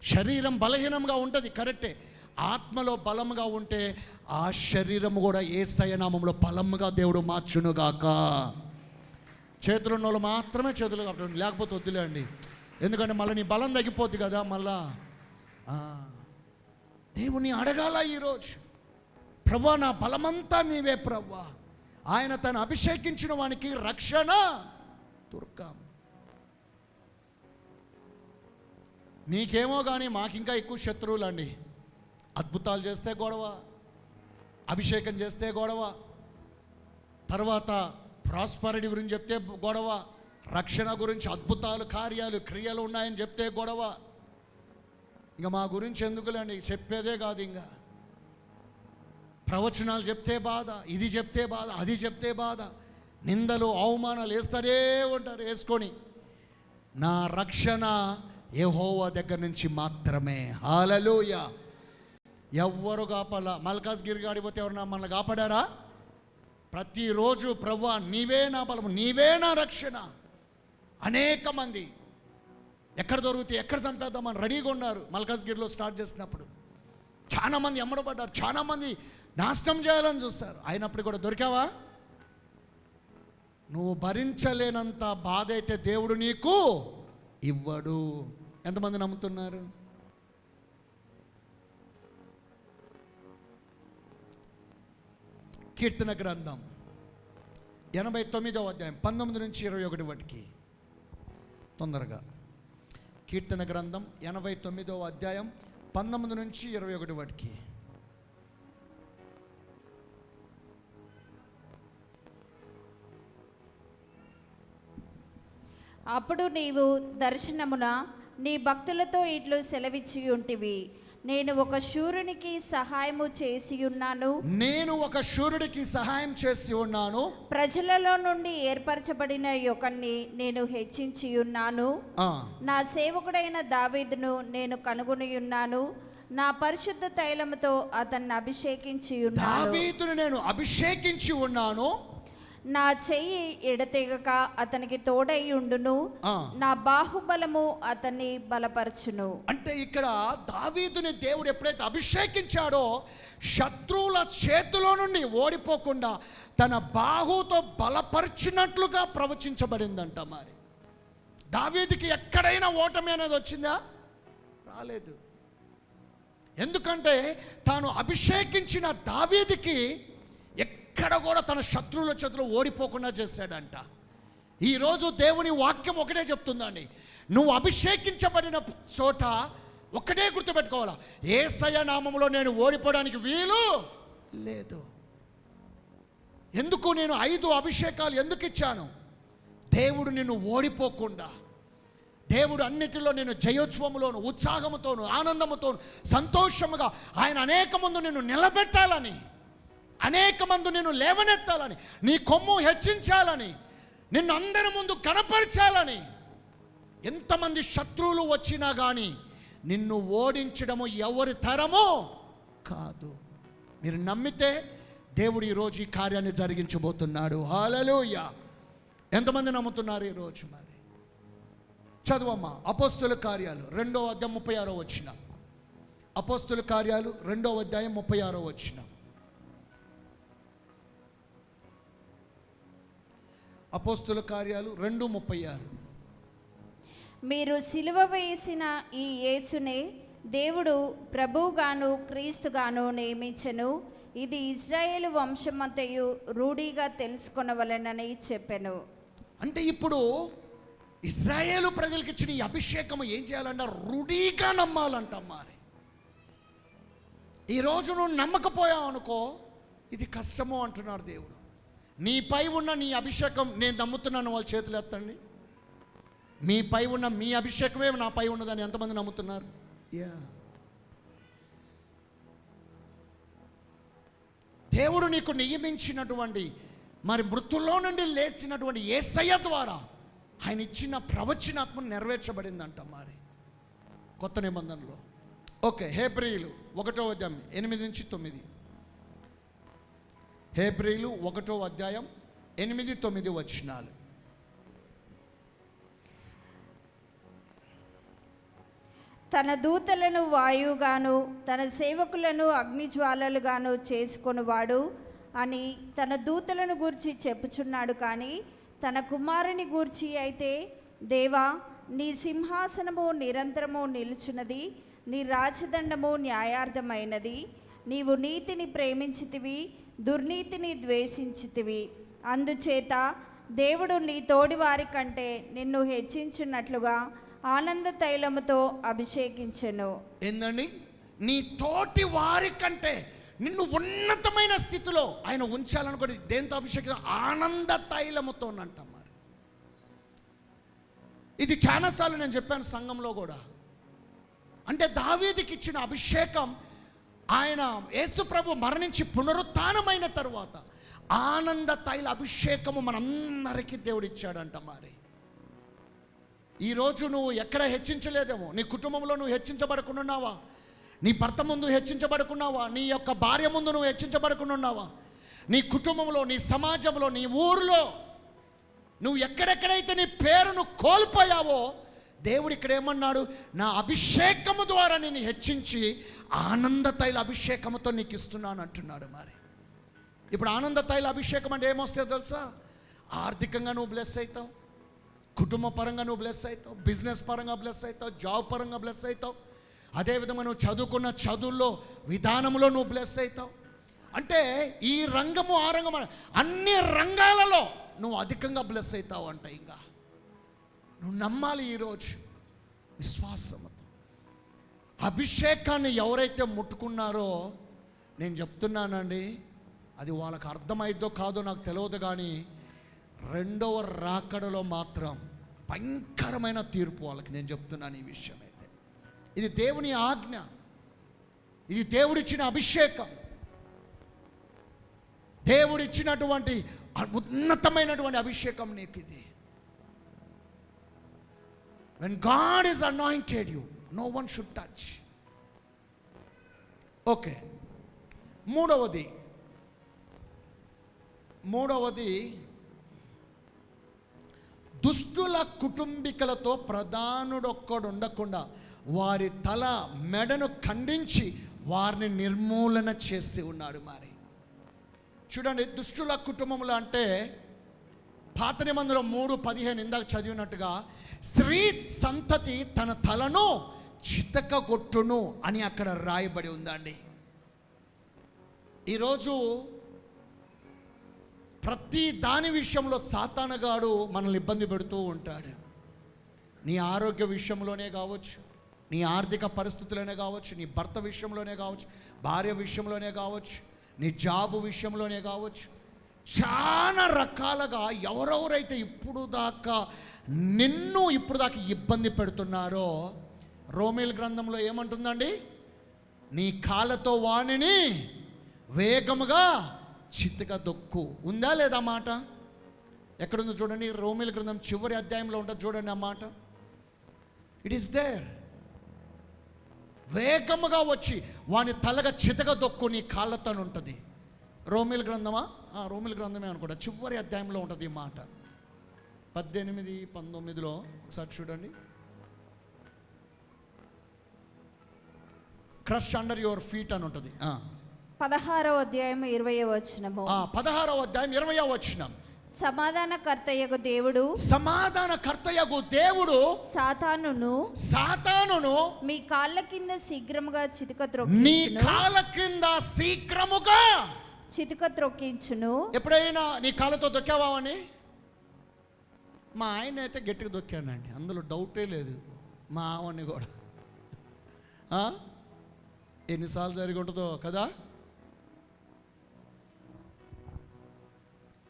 Speaker 2: శరీరం బలహీనంగా ఉంటుంది కరెక్టే, ఆత్మలో బలముగా ఉంటే ఆ శరీరం కూడా యేసయ్య నామములో బలముగా దేవుడు మార్చునుగాక. చేతులు ఉన్న వాళ్ళు మాత్రమే చేతులు కట్టండి, లేకపోతే వద్దులే అండి. ఎందుకంటే మళ్ళీ నీ బలం తగ్గిపోద్ది కదా. మళ్ళా దేవుని అడగాల ఈరోజు, ప్రభువా నా బలమంతా నీవే ప్రభువా. ఆయన తను అభిషేకించిన వానికి రక్షణ దుర్గం. నీకేమో కానీ మాకింకా ఎక్కువ శత్రువులు అండి. అద్భుతాలు చేస్తే గొడవ, అభిషేకం చేస్తే గొడవ, తర్వాత ప్రాస్పరిటీ గురించి చెప్తే గొడవ, రక్షణ గురించి అద్భుతాలు కార్యాలు క్రియలు ఉన్నాయని చెప్తే గొడవ. ఇంకా మా గురించి ఎందుకులేండి, చెప్పేదే కాదు. ఇంకా ప్రవచనాలు చెప్తే బాధ, ఇది చెప్తే బాధ, అది చెప్తే బాధ, నిందలు అవమానాలు వేస్తూనే ఉంటారు వేసుకొని. నా రక్షణ యెహోవా దగ్గర నుంచి మాత్రమే. హల్లెలూయా. ఎవ్వరు కాపాల. మల్కాజ్గిరి గాడిపోతే ఎవరన్నా మనల్ని కాపాడారా? ప్రతిరోజు ప్రభువా నీవే నా బలము, నీవే నా రక్షణ. అనేక మంది ఎక్కడ దొరికితే ఎక్కడ చంపేద్దామని రెడీగా ఉన్నారు. మల్కాజ్గిరిలో స్టార్ట్ చేసినప్పుడు చాలామంది ఎమ్మడబడ్డారు, చాలామంది నాశనం చేయాలని చూస్తారు. అయినప్పుడు కూడా దొరికావా? నువ్వు భరించలేనంత బాధ అయితే దేవుడు నీకు ఇవ్వడు. ఎంతమంది నమ్ముతున్నారు? కీర్తన గ్రంథం 89వ అధ్యాయం 19 నుంచి 21 వరకు. తొందరగా కీర్తన గ్రంథం 89వ అధ్యాయం 19 నుంచి 21 వరకు.
Speaker 3: అప్పుడు నీవు దర్శనమున నీ భక్తులతో ఇట్లు సెలవిచ్చి ఉంటివి, నేను ఒక శూరునికి సహాయము చేసి ఉన్నాను,
Speaker 2: నేను ఒక శూరుడికి సహాయం చేసి ఉన్నాను,
Speaker 3: ప్రజలలో నుండి ఏర్పరచబడిన యొకన్ని నేను హెచ్చించి ఉన్నాను, నా సేవకుడైన దావీదును నేను కనుగొని ఉన్నాను, నా పరిశుద్ధ తైలముతో అతన్ని అభిషేకించి ఉన్నాను.
Speaker 2: దావీదును నేను అభిషేకించి ఉన్నాను,
Speaker 3: నా చెయ్యి ఎడతెగక అతనికి తోడై ఉండును, నా బాహుబలము అతన్ని బలపరచును.
Speaker 2: అంటే ఇక్కడ దావీదుని దేవుడు ఎప్పుడైతే అభిషేకించాడో శత్రువుల చేతిలో నుండి ఓడిపోకుండా తన బాహుతో బలపరిచినట్లుగా ప్రవచించబడిందంట. మరి దావీదుకి ఎక్కడైనా ఓటమి అనేది వచ్చిందా? రాలేదు. ఎందుకంటే తాను అభిషేకించిన దావీదుకి ఎక్కడ కూడా తన శత్రువుల చేతిలో ఓడిపోకుండా చేశాడంట. ఈరోజు దేవుని వాక్యం ఒకటే చెప్తుందండి, నువ్వు అభిషేకించబడిన చోట ఒక్కటే గుర్తుపెట్టుకోవాలా, యేసయ్య నామములో నేను ఓడిపోవడానికి వీలు లేదు. ఎందుకు నేను 5 అభిషేకాలు ఎందుకు ఇచ్చాను? దేవుడు నిన్ను ఓడిపోకుండా, దేవుడు అన్నిటిలో నేను జయోత్సవములోను ఉత్సాహముతోను ఆనందముతోను సంతోషముగా ఆయన అనేక మంది నిన్ను నిలబెట్టాలని, అనేక మంది నిన్ను లేవనెత్తాలని, నీ కొమ్ము హెచ్చించాలని, నిన్ను అందరి ముందు కనపరచాలని. ఎంతమంది శత్రువులు వచ్చినా కానీ నిన్ను ఓడించడము ఎవరి తరమో కాదు. మీరు నమ్మితే దేవుడు ఈరోజు ఈ కార్యాన్ని జరిగించబోతున్నాడు. హల్లెలూయా. ఎంతమంది నమ్ముతున్నారు ఈరోజు? మరి చదువమ్మా అపోస్తుల కార్యాలు 2వ అధ్యాయం 36వ వచనం. అపోస్తుల కార్యాలు 2వ అధ్యాయం 36వ వచనం. అపోస్తుల కార్యాలు 2:36.
Speaker 3: మీరు సిలువ వేసిన ఈ యేసునే దేవుడు ప్రభువుగాను క్రీస్తుగాను నియమించెను. ఇది ఇజ్రాయేలు వంశమంతయు రూఢిగా తెలుసుకొనవలెనని చెప్పెను.
Speaker 2: అంటే ఇప్పుడు ఇజ్రాయేలు ప్రజలకు ఇచ్చిన ఈ అభిషేకం ఏం చేయాలంటే రూఢిగా నమ్మాలంట. మరి ఈరోజు నువ్వు నమ్మకపోయావు అనుకో, ఇది కష్టము అంటున్నాడు దేవుడు. నీపై ఉన్న నీ అభిషేకం నేను నమ్ముతున్నాను, వాళ్ళ చేతులు ఎత్తండి. మీపై ఉన్న మీ అభిషేకమే నాపై ఉన్నదని ఎంతమంది నమ్ముతున్నారు? దేవుడు నీకు నియమించినటువంటి మరి మృతుల్లో నుండి లేచినటువంటి యేసయ్య ద్వారా ఆయన ఇచ్చిన ప్రవచనాత్మ నెరవేర్చబడిందంట. మరి కొత్త నిబంధనలో ఓకే, హెబ్రీయులు 1:8-9. హెబ్రీయులు 1:8-9 వచనాలు.
Speaker 3: తన దూతలను వాయువుగాను తన సేవకులను అగ్నిజ్వాలలుగాను చేసుకొనువాడు అని తన దూతలను గూర్చి చెప్పుచున్నాడు. కానీ తన కుమారుని గూర్చి అయితే, దేవా, నీ సింహాసనము నిరంతరము నిలుచున్నది, నీ రాజదండము న్యాయార్థమైనది. నీవు నీతిని ప్రేమించితివి, దుర్నీతిని ద్వేషించితివి. అందుచేత దేవుడు నీ తోడి వారి కంటే నిన్ను హెచ్చించున్నట్లుగా ఆనంద తైలముతో అభిషేకించెను.
Speaker 2: ఏందండి? నీ తోటి వారి కంటే నిన్ను ఉన్నతమైన స్థితిలో ఆయన ఉంచాలనుకోండి. దేంతో అభిషేకం? ఆనంద తైలముతో అంట. మరి ఇది చాలాసార్లు నేను చెప్పాను సంఘంలో కూడా. అంటే దావీదుకి ఇచ్చిన అభిషేకం ఆయన యేసు ప్రభు మరణించి పునరుత్థానమైన తరువాత ఆనంద తైల అభిషేకము మనందరికీ దేవుడు ఇచ్చాడంట. మరి ఈరోజు నువ్వు ఎక్కడ హెచ్చించలేదేమో, నీ కుటుంబంలో నువ్వు హెచ్చించబడకున్నావా, నీ భర్త ముందు హెచ్చించబడుకున్నావా, నీ యొక్క భార్య ముందు నువ్వు హెచ్చించబడుకున్నావా, నీ కుటుంబంలో, నీ సమాజంలో, నీ ఊరిలో నువ్వు ఎక్కడెక్కడైతే నీ పేరును కోల్పోయావో, దేవుడు ఇక్కడ ఏమన్నాడు? నా అభిషేకము ద్వారా నేను హెచ్చించి ఆనంద తైల అభిషేకముతో నీకు ఇస్తున్నాను అంటున్నాడు. మరి ఇప్పుడు ఆనంద తైల అభిషేకం అంటే ఏమొస్తుందో తెలుసా? ఆర్థికంగా నువ్వు బ్లెస్ అవుతావు, కుటుంబ పరంగా నువ్వు బ్లెస్ అవుతావు, బిజినెస్ పరంగా బ్లెస్ అవుతావు, జాబ్ పరంగా బ్లెస్ అవుతావు. అదేవిధంగా నువ్వు చదువుకున్న చదువుల్లో విధానంలో నువ్వు బ్లెస్ అవుతావు. అంటే ఈ రంగము ఆ రంగము అన్ని రంగాలలో నువ్వు అధికంగా బ్లెస్ అవుతావు అంట. ఇంకా నువ్వు నమ్మాలి ఈరోజు విశ్వాసంతో. అభిషేకాన్ని ఎవరైతే ముట్టుకున్నారో నేను చెప్తున్నానండి, అది వాళ్ళకి అర్థమైద్దో కాదో నాకు తెలియదు, కానీ రెండవ రాకడలో మాత్రం భయంకరమైన తీర్పు వాళ్ళకి. నేను చెప్తున్నాను ఈ విషయం అయితే. ఇది దేవుని ఆజ్ఞ, ఇది దేవుడిచ్చిన అభిషేకం, దేవుడిచ్చినటువంటి ఉన్నతమైనటువంటి అభిషేకం నీకు ఇది. When God is anointed you, no one should touch. Okay, మూడవది దుష్టుల కుటుంబీకులతో ప్రధానుడొక్కడు ఉండకుండా వారి తల మెడను ఖండించి వారిని నిర్మూలన చేసి ఉన్నాడు. మరి చూడండి, దుష్టుల కుటుంబములు అంటే పాత నిబంధనలో 3:15 ఇందాక చదివినట్టుగా స్త్రీ సంతతి తన తలను చితకగొట్టును అని అక్కడ రాయబడి ఉందండి. ఈరోజు ప్రతి దాని విషయంలో సాతానుగాడు మనల్ని ఇబ్బంది పెడుతూ ఉంటాడు. నీ ఆరోగ్య విషయంలోనే కావచ్చు, నీ ఆర్థిక పరిస్థితుల్లోనే కావచ్చు, నీ భర్త విషయంలోనే కావచ్చు, భార్య విషయంలోనే కావచ్చు, నీ జాబు విషయంలోనే కావచ్చు. చాలా రకాలుగా ఎవరెవరైతే ఇప్పుడు దాకా ఇబ్బంది పెడుతున్నారో, రోమీల గ్రంథంలో ఏమంటుందండి? నీ కాళ్ళతో వాణిని వేగముగా చిత్తగా దొక్కు. ఉందా లేదా మాట? ఎక్కడుందో చూడండి, రోమీల గ్రంథం చివరి అధ్యాయంలో ఉంటుంది చూడండి ఆ మాట. It is there. వేగముగా వచ్చి వాని తలగా చితగా దొక్కు నీ కాళ్ళతో ఉంటుంది. రోమీల గ్రంథమా? రోమీల గ్రంథమే అనుకుంటా, చివరి అధ్యాయంలో ఉంటుంది ఈ మాట. 18-19 ఒకసారి చూడండి. క్రష్ అండర్ యువర్ ఫీట్ అని ఉంటుంది.
Speaker 3: 16వ అధ్యాయం 20వ వచనము.
Speaker 2: 16వ అధ్యాయం 20వ వచనం.
Speaker 3: సమాధానకర్తయగు దేవుడు
Speaker 2: సమాధానకర్తయగు దేవుడు
Speaker 3: సాతానును మీ కాళ్ళ కింద శీఘ్రముగా
Speaker 2: నీ కాళ్ళ కింద శీఘ్రముగా
Speaker 3: చితక త్రొక్కించును.
Speaker 2: ఎప్పుడైనా నీ కాళ్ళతో దొక్కావా అని? మా ఆయన అయితే గట్టిగా దొక్కానండి, అందులో డౌటే లేదు. మా ఆవని కూడా ఎన్నిసార్లు జరిగి ఉంటుందో కదా.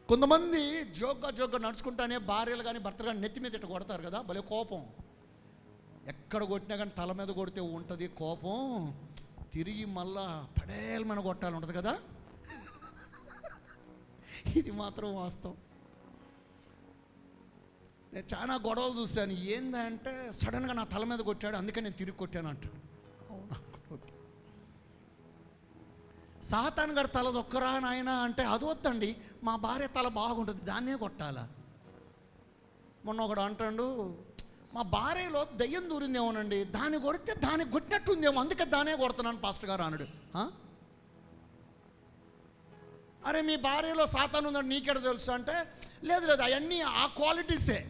Speaker 2: కొంతమంది జోగ్గా నడుచుకుంటానే భార్యలు కానీ భర్తలు కానీ నెత్తి మీద ఇట్ట కొడతారు కదా, భలే కోపం. ఎక్కడ కొట్టినా కానీ తల మీద కొడితే ఉంటుంది కోపం, తిరిగి మళ్ళా పడేలమని కొట్టాలి ఉంటుంది కదా. ఇది మాత్రం వాస్తవం. నేను చాలా గొడవలు చూశాను. ఏందంటే సడన్గా నా తల మీద కొట్టాడు, అందుకే నేను తిరిగి కొట్టాను అంటాడు. అవునా, ఓకే. సాతాను గారు తల దొక్కరా నాయన అంటే అది వద్దండి, మా భార్య తల బాగుంటుంది దాన్నే కొట్టాలా. మొన్న ఒకడు అంటాడు, మా భార్యలో దయ్యం దూరిందేమోనండి, దాన్ని కొడితే దానికి కొట్టినట్టుందేమో అందుకే దానే కొడుతున్నాను పాస్టర్ గారు అన్నాడు. అరే మీ భార్యలో సాతాను ఉందంటే నీకెడ తెలుసు అంటే, లేదు అవన్నీ ఆ క్వాలిటీసే,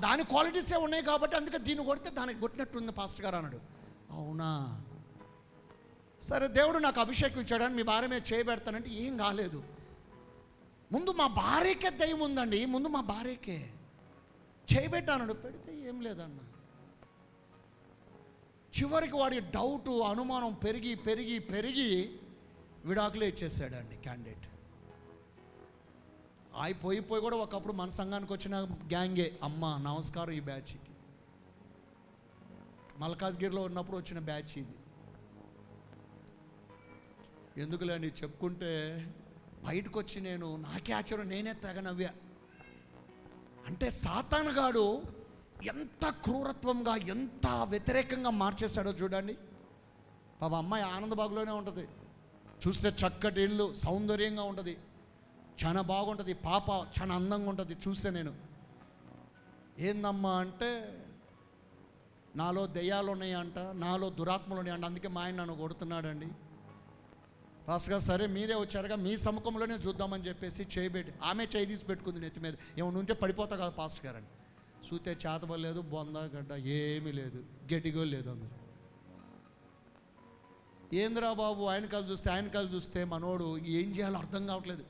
Speaker 2: దాని క్వాలిటీసే ఉన్నాయి కాబట్టి అందుకే దీన్ని కొడితే దానికి కొట్టినట్టుంది పాస్టర్ గారు అన్నాడు. అవునా, సరే దేవుడు నాకు అభిషేకం ఇచ్చాడని మీ భార్య మీద చేయబెడతానంటే ఏం కాలేదు. ముందు మా భార్యకే దయ్యం ఉందండి, ముందు మా భార్యకే చేయబెట్టాను, పెడితే ఏం లేదన్న. చివరికి వాడి డౌటు అనుమానం పెరిగి పెరిగి పెరిగి విడాకులే ఇచ్చేసాడండి క్యాండిడేట్. పోయి కూడా ఒకప్పుడు మన సంఘానికి వచ్చిన గ్యాంగే, అమ్మ నమస్కారం ఈ బ్యాచ్కి, మల్కాజ్గిరిలో ఉన్నప్పుడు వచ్చిన బ్యాచ్ ఇది. ఎందుకులేండి చెప్పుకుంటే బయటకు వచ్చి నాకే ఆశ్చర్యం, నేనే తెగ నవ్వా. అంటే సాతానుగాడు ఎంత క్రూరత్వంగా ఎంత వ్యతిరేకంగా మార్చేశాడో చూడండి. పాప అమ్మాయి ఆనందబాగులోనే ఉంటుంది, చూస్తే చక్కటి ఇల్లు సౌందర్యంగా ఉంటుంది, చాలా బాగుంటుంది, పాప చాలా అందంగా ఉంటుంది. చూస్తే నేను ఏందమ్మా అంటే నాలో దెయ్యాలు ఉన్నాయంట, నాలో దురాత్మలు ఉన్నాయంట, అందుకే మా ఆయన నన్ను కొడుతున్నాడండి. పాస్గా సరే మీరే వచ్చారుగా మీ సముఖంలోనే చూద్దామని చెప్పేసి చేయబెట్టి ఆమె చేయి తీసి పెట్టుకుంది నెత్తి మీద. ఏమైనా ఉంటే పడిపోతా కదా పాస్టర్ గారు అని. చూస్తే చేతబడలేదు, బొంద గడ్డ ఏమీ లేదు, గట్టిగో లేదు. అందరూ ఏంద్రా బాబు ఆయన కళ్ళు చూస్తే మనోడు ఏం చేయాలో అర్థం కావట్లేదు.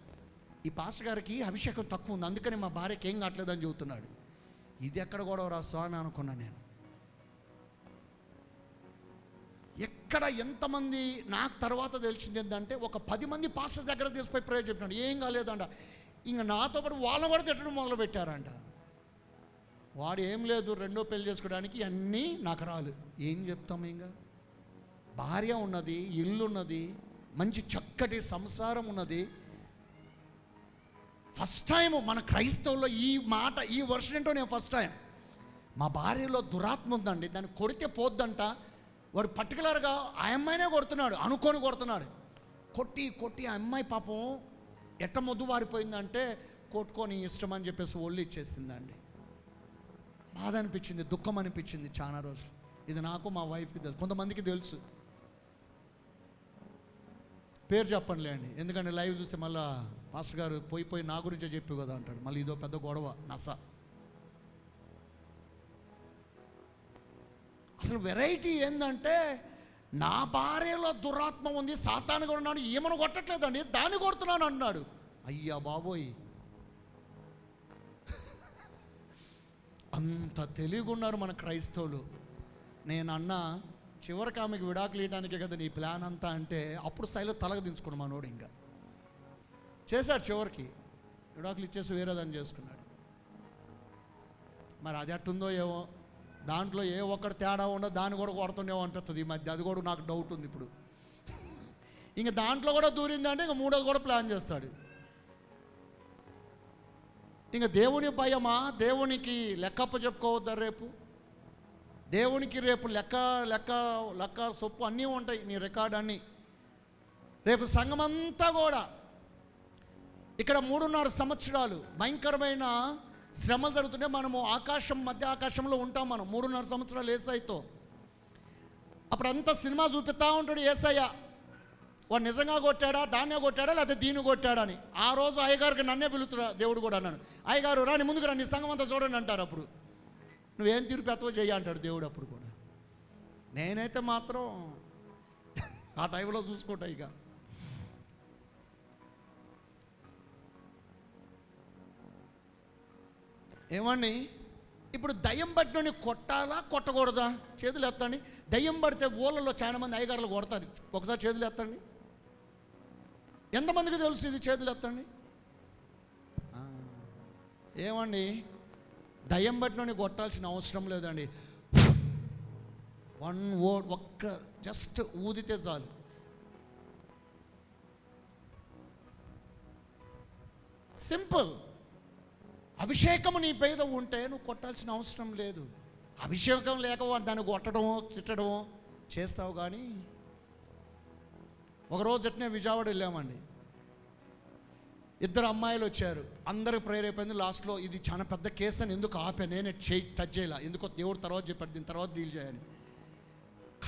Speaker 2: ఈ పాస్టర్ గారికి అభిషేకం తక్కువ ఉంది, అందుకని మా భార్యకి ఏం కావట్లేదు అని చెబుతున్నాడు. ఇది ఎక్కడ గొడవరా స్వామి అనుకున్నా నేను. ఎక్కడ ఎంతమంది నాకు తర్వాత తెలిసింది ఏంటంటే, ఒక 10 మంది పాస్టర్ దగ్గర తీసుకుపోయి ప్రేయర్ చెప్పినాడు, ఏం కాలేదంట. ఇంకా నాతో పాటు వాళ్ళని కూడా తిట్టడం మొదలు పెట్టారంట. వాడు ఏం లేదు, రెండో పెళ్లి చేసుకోవడానికి అన్నీ నకరాలు. ఏం చెప్తాము, ఇంకా భార్య ఉన్నది, ఇల్లు ఉన్నది, మంచి చక్కటి సంసారం ఉన్నది. ఫస్ట్ టైం మన క్రైస్తవుల్లో ఈ మాట, ఈ వర్షన్ ఏంటో నేను ఫస్ట్ టైం. మా భార్యలో దురాత్మ ఉందండి, దాన్ని కొడితే పోద్దంట. వాడు పర్టికులర్గా ఆ అమ్మాయినే కొడుతున్నాడు, అనుకొని కొడుతున్నాడు. కొట్టి ఆ అమ్మాయి పాపం ఎట్ట మొద్దు వారిపోయిందంటే కొట్టుకొని ఇష్టం అని చెప్పేసి ఒళ్ళు ఇచ్చేసిందండి. బాధ అనిపించింది, దుఃఖం అనిపించింది చాలా రోజులు. ఇది నాకు మా వైఫ్కి తెలుసు, కొంతమందికి తెలుసు. పేరు చెప్పండిలే అండి, ఎందుకంటే లైవ్ చూస్తే మళ్ళీ పాస్టర్ గారు పోయి నా గురించే చెప్పి కదా అంటాడు, మళ్ళీ ఇదో పెద్ద గొడవ నస. అసలు వెరైటీ ఏంటంటే, నా భార్యలో దురాత్మ ఉంది, సాతానుగా ఉన్నాడు, ఏమను కొట్టట్లేదండి, దాన్ని కొడుతున్నాను అన్నాడు. అయ్యా బాబోయ్, అంత తెలివిగున్నారు మన క్రైస్తవులు. నేను అన్నా చివరికి ఆమెకి విడాకులు ఇవ్వడానికే కదా నీ ప్లాన్ అంతా అంటే, అప్పుడు శైలి తలగ దించుకుని మనోడు ఇంకా చేశాడు. చివరికి విడాకులు ఇచ్చేసి వేరే దాన్ని చేసుకున్నాడు. మరి అది అట్టుందో ఏమో, దాంట్లో ఏ ఒక్కటి తేడా ఉండదు, దాన్ని కూడా కొడుతుండేమో అనిపిస్తుంది ఈ మధ్య. అది కూడా నాకు డౌట్ ఉంది ఇప్పుడు. ఇంక దాంట్లో కూడా దూరిందంటే ఇంక మూడోది కూడా ప్లాన్ చేస్తాడు. ఇంక దేవుని భయమా, దేవునికి లెక్కప్ప చెప్పుకోవద్దా రేపు? దేవునికి రేపు లెక్క సొప్పు అన్నీ ఉంటాయి, నీ రికార్డు అన్నీ. రేపు సంఘమంతా కూడా ఇక్కడ 3.5 సంవత్సరాలు భయంకరమైన శ్రమలు జరుగుతుంటే మనము మధ్య ఆకాశంలో ఉంటాం. మనం 3.5 సంవత్సరాలు ఏసైతో అప్పుడంతా సినిమా చూపిస్తూ ఉంటాడు ఏసయ్య. వాడు నిజంగా కొట్టాడా, దాన్నే కొట్టాడా, లేకపోతే దీన్ని కొట్టాడా అని. ఆ రోజు అయ్యగారికి నన్నే పిలుతురా దేవుడు కూడా అన్నాను. అయ్యగారు రాని ముందుకు రండి, సంఘం అంతా చూడండి అంటారు. అప్పుడు నువ్వేం తీర్పు ఎత్తువ చెయ్యి అంటాడు దేవుడు. అప్పుడు కూడా నేనైతే మాత్రం ఆ టైంలో చూసుకుంటా. ఇక ఏమండి, ఇప్పుడు దయ్యం పట్టినోని కొట్టాలా కొట్టకూడదా? చేతులు ఎత్తండి. దయ్యం పడితే ఊళ్ళలో చాలా మంది అయ్యగారులు కొడతారు. ఒకసారి చేతులు ఎత్తండి. ఎంతమందికి తెలుసు ఇది? చేతులు ఎత్తండి. ఏమండి, దయ్యం పట్టినోని కొట్టాల్సిన అవసరం లేదండి. వన్ వర్డ్, ఒక్క జస్ట్ ఊదితే చాలు. సింపుల్. అభిషేకము నీ పేద ఉంటే నువ్వు కొట్టాల్సిన అవసరం లేదు. అభిషేకం లేక దాన్ని కొట్టడమో తిట్టడమో చేస్తావు. కానీ ఒకరోజు అట్నే విజయవాడ వెళ్ళామండి. 2 అమ్మాయిలు వచ్చారు. అందరూ ప్రేరేపైంది. లాస్ట్లో ఇది చాలా పెద్ద కేసు అని ఎందుకు ఆపా, నేనే టచ్ చేయాల. ఎందుకో దేవుడు తర్వాత చెప్పాడు దీని తర్వాత డీల్ చేయని.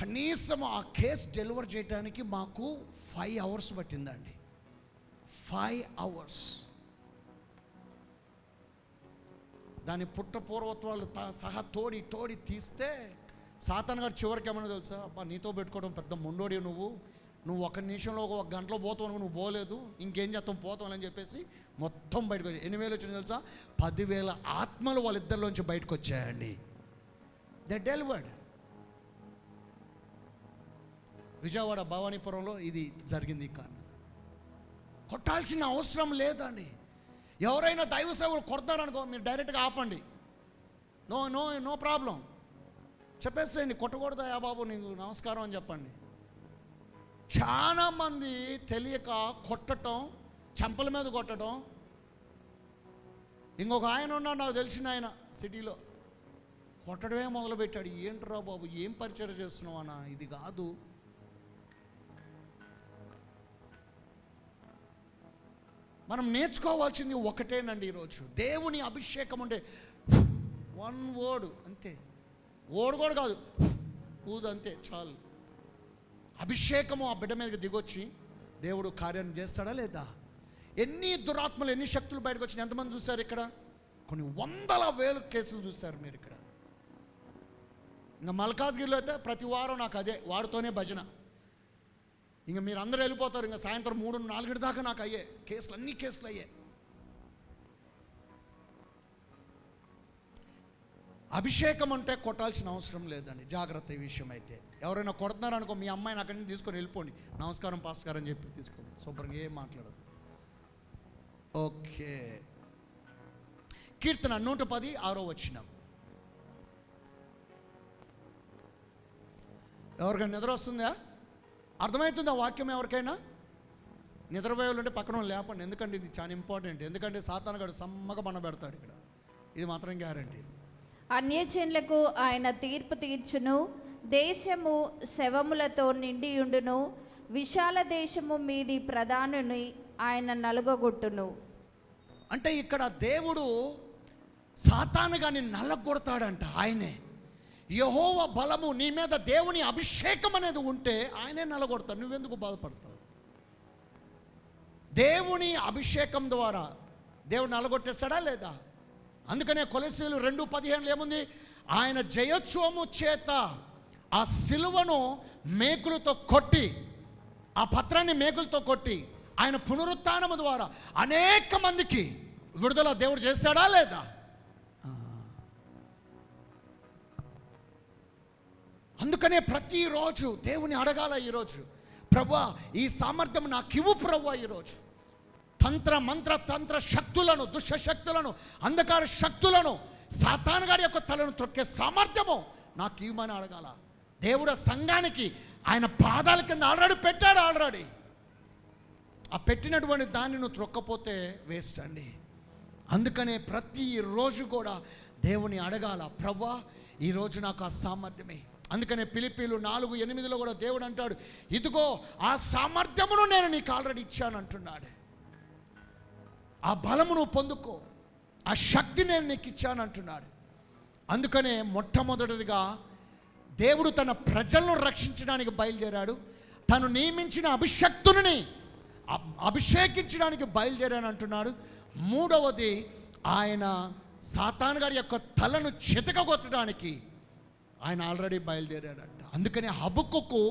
Speaker 2: కనీసం ఆ కేసు డెలివర్ చేయడానికి మాకు 5 hours పట్టిందండి. 5 hours. దాని పుట్ట పూర్వత్వాలు సహా తోడి తీస్తే సాతాను గారు చివరికి ఏమన్నా తెలుసా, అబ్బా నీతో పెట్టుకోవడం పెద్ద మొండోడి, నువ్వు 1 నిమిషంలో 1 గంటలో పోతావు, నువ్వు పోలేదు, ఇంకేం చేస్తాం పోతావు అని చెప్పేసి మొత్తం బయటకు వచ్చాయి. 8,000 వచ్చింది తెలుసా? 10,000 ఆత్మలు వాళ్ళిద్దరిలోంచి బయటకు వచ్చాయండి. They delivered. విజయవాడ భవానీపురంలో ఇది జరిగింది. కారణం కొట్టాల్సిన అవసరం లేదండి. ఎవరైనా దైవ సేవలు కొడతారనుకో, మీరు డైరెక్ట్గా ఆపండి. No problem. చెప్పేసేయండి, కొట్టకూడదా యా బాబు నీకు నమస్కారం అని చెప్పండి. చాలామంది తెలియక కొట్టడం, చెంపల మీద కొట్టడం. ఇంకొక ఆయన ఉన్నాడు నాకు తెలిసిన ఆయన, సిటీలో కొట్టడమే మొదలుపెట్టాడు. ఏంట్రా బాబు ఏం పరిచయం చేస్తున్నావు అన్న, ఇది కాదు. మనం నేర్చుకోవాల్సింది ఒకటేనండి ఈరోజు. దేవుని అభిషేకం ఉంటే 1 word అంతే. ఓడు కూడా కాదు, ఊదు అంతే చాలు. అభిషేకము ఆ బిడ్డ మీదకి దిగొచ్చి దేవుడు కార్యాన్ని చేస్తాడా లేదా? ఎన్ని దురాత్మలు, ఎన్ని శక్తులు బయటకు వచ్చినాయి ఎంతమంది చూశారు ఇక్కడ? కొన్ని 100,000 కేసులు చూశారు మీరు ఇక్కడ. ఇంకా మల్కాజ్గిరిలో అయితే ప్రతి వారం నాకు అదే, వాడితోనే భజన. ఇంకా మీరు అందరూ వెళ్ళిపోతారు. ఇంకా సాయంత్రం 3-4 దాకా నాకు అయ్యే కేసులు, అన్ని కేసులు అయ్యే. అభిషేకం అంటే కొట్టాల్సిన అవసరం లేదండి. జాగ్రత్త ఈ విషయం. అయితే ఎవరైనా కొడుతున్నారనుకో, మీ అమ్మాయిని అక్కడి నుంచి తీసుకొని వెళ్ళిపోండి. నమస్కారం పాస్టర్ గారు అని చెప్పి తీసుకోండి. శుభ్రంగా ఏం మాట్లాడదు. ఓకే. కీర్తన 110 వచనం. ఎవరికైనా నిద్ర వస్తుందా? అర్థమవుతుందా వాక్యం ఎవరికైనా? నిద్రపోయేవాళ్ళు ఉంటే పక్కన లేపండి. ఎందుకంటే ఇది చాలా ఇంపార్టెంట్. ఎందుకంటే సాతాను గారు సమ్మగా పెడతాడు ఇక్కడ. ఇది మాత్రం గ్యారంటీ.
Speaker 3: అన్యజనులకు ఆయన తీర్పు తీర్చును, దేశము శవములతో నిండియుండును, విశాల దేశము మీది ప్రధానుని ఆయన నలుగగొట్టును.
Speaker 2: అంటే ఇక్కడ దేవుడు సాతాను గాని నలగొడతాడంట. ఆయనే యెహోవా బలము నీ మీద, దేవుని అభిషేకం అనేది ఉంటే ఆయనే నలగొడతాడు. నువ్వెందుకు బాధపడతావు? దేవుని అభిషేకం ద్వారా దేవుడు నలగొట్టేస్తాడా లేదా? అందుకనే కొలొస్సీయులు 2:15 ఏముంది? ఆయన జయోత్సవము చేత ఆ సిలువను మేకులతో కొట్టి, ఆ పత్రాన్ని మేకులతో కొట్టి, ఆయన పునరుత్థానము ద్వారా అనేక మందికి విడుదల దేవుడు చేస్తాడా లేదా? అందుకనే ప్రతిరోజు దేవుని అడగాల. ఈరోజు ప్రభువా ఈ సామర్థ్యం నాకు ఇవ్వు ప్రభువా. ఈరోజు మంత్ర శక్తులను, దుష్ట శక్తులను, అంధకార శక్తులను, సాతాను గారి యొక్క తలను తొక్కే సామర్థ్యము నాకు ఇవ్వమని అడగాల. దేవుడు సంఘానికి ఆయన పాదాల కింద ఆల్రెడీ పెట్టాడు. ఆల్రెడీ ఆ పెట్టినటువంటి దాన్ని నువ్వు త్రొక్కపోతే వేస్ట్ అండి. అందుకనే ప్రతిరోజు కూడా దేవుని అడగాల, ప్రభువా ఈరోజు నాకు ఆ సామర్థ్యమే. అందుకనే ఫిలిప్పీలు 4:8 కూడా దేవుడు అంటాడు, ఇదిగో ఆ సామర్థ్యమును నేను నీకు ఆల్రెడీ ఇచ్చాను అంటున్నాడు. ఆ బలము నువ్వు పొందుకో, ఆ శక్తి నేను నీకు ఇచ్చాను అంటున్నాడు. అందుకనే మొట్టమొదటిదిగా దేవుడు తన ప్రజలను రక్షించడానికి బయలుదేరాడు. తను నియమించిన అభిషక్తుని అభిషేకించడానికి బయలుదేరాను అంటున్నాడు. మూడవది, ఆయన సాతాను గారి యొక్క తలను చితకగొట్టడానికి ఆయన ఆల్రెడీ బయలుదేరాడంట. అందుకని హబక్కుకు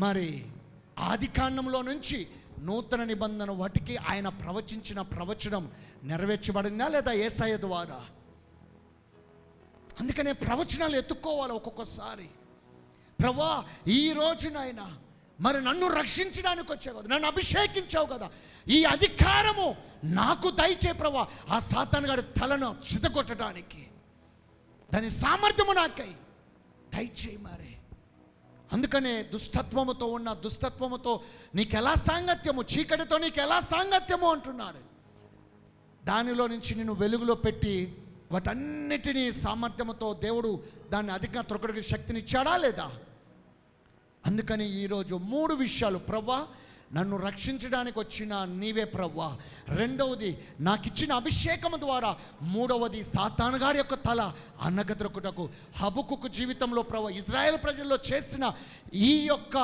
Speaker 2: మరి ఆదికాండంలో నుంచి నూతన నిబంధన వాటికి ఆయన ప్రవచించిన ప్రవచనం నెరవేర్చబడిందా లేదా యేసయ్య ద్వారా? అందుకనే ప్రవచనాలు ఎత్తుక్కోవాలి ఒక్కొక్కసారి. ప్రభా, ఈ రోజునైనా మరి నన్ను రక్షించడానికి వచ్చావు కదా, నన్ను అభిషేకించావు కదా, ఈ అధికారము నాకు దయచే ప్రభా, ఆ సాతాను గారి తలను చితగొట్టడానికి దాని సామర్థ్యము నాకై దయచేయి. మరి అందుకనే దుష్టత్వముతో ఉన్న దుష్టత్వముతో నీకు ఎలా సాంగత్యము, చీకటితో నీకు ఎలా సాంగత్యము అంటున్నాడు. దానిలో నుంచి నిన్ను వెలుగులో పెట్టి వాటన్నిటినీ సామర్థ్యముతో దేవుడు దాన్ని అధికంగా త్రొక్కడికి శక్తినిచ్చాడా లేదా? అందుకని ఈరోజు 3 విషయాలు. ప్రవ్వా, నన్ను రక్షించడానికి వచ్చిన నీవే ప్రవ్వా. రెండవది, నాకు ఇచ్చిన అభిషేకం ద్వారా. మూడవది, సాతాను గారి యొక్క తల అన్నగద్రొక్కుటకు. హబక్కుకు జీవితంలో ప్రవ్వా, ఇజ్రాయెల్ ప్రజల్లో చేసిన ఈ యొక్క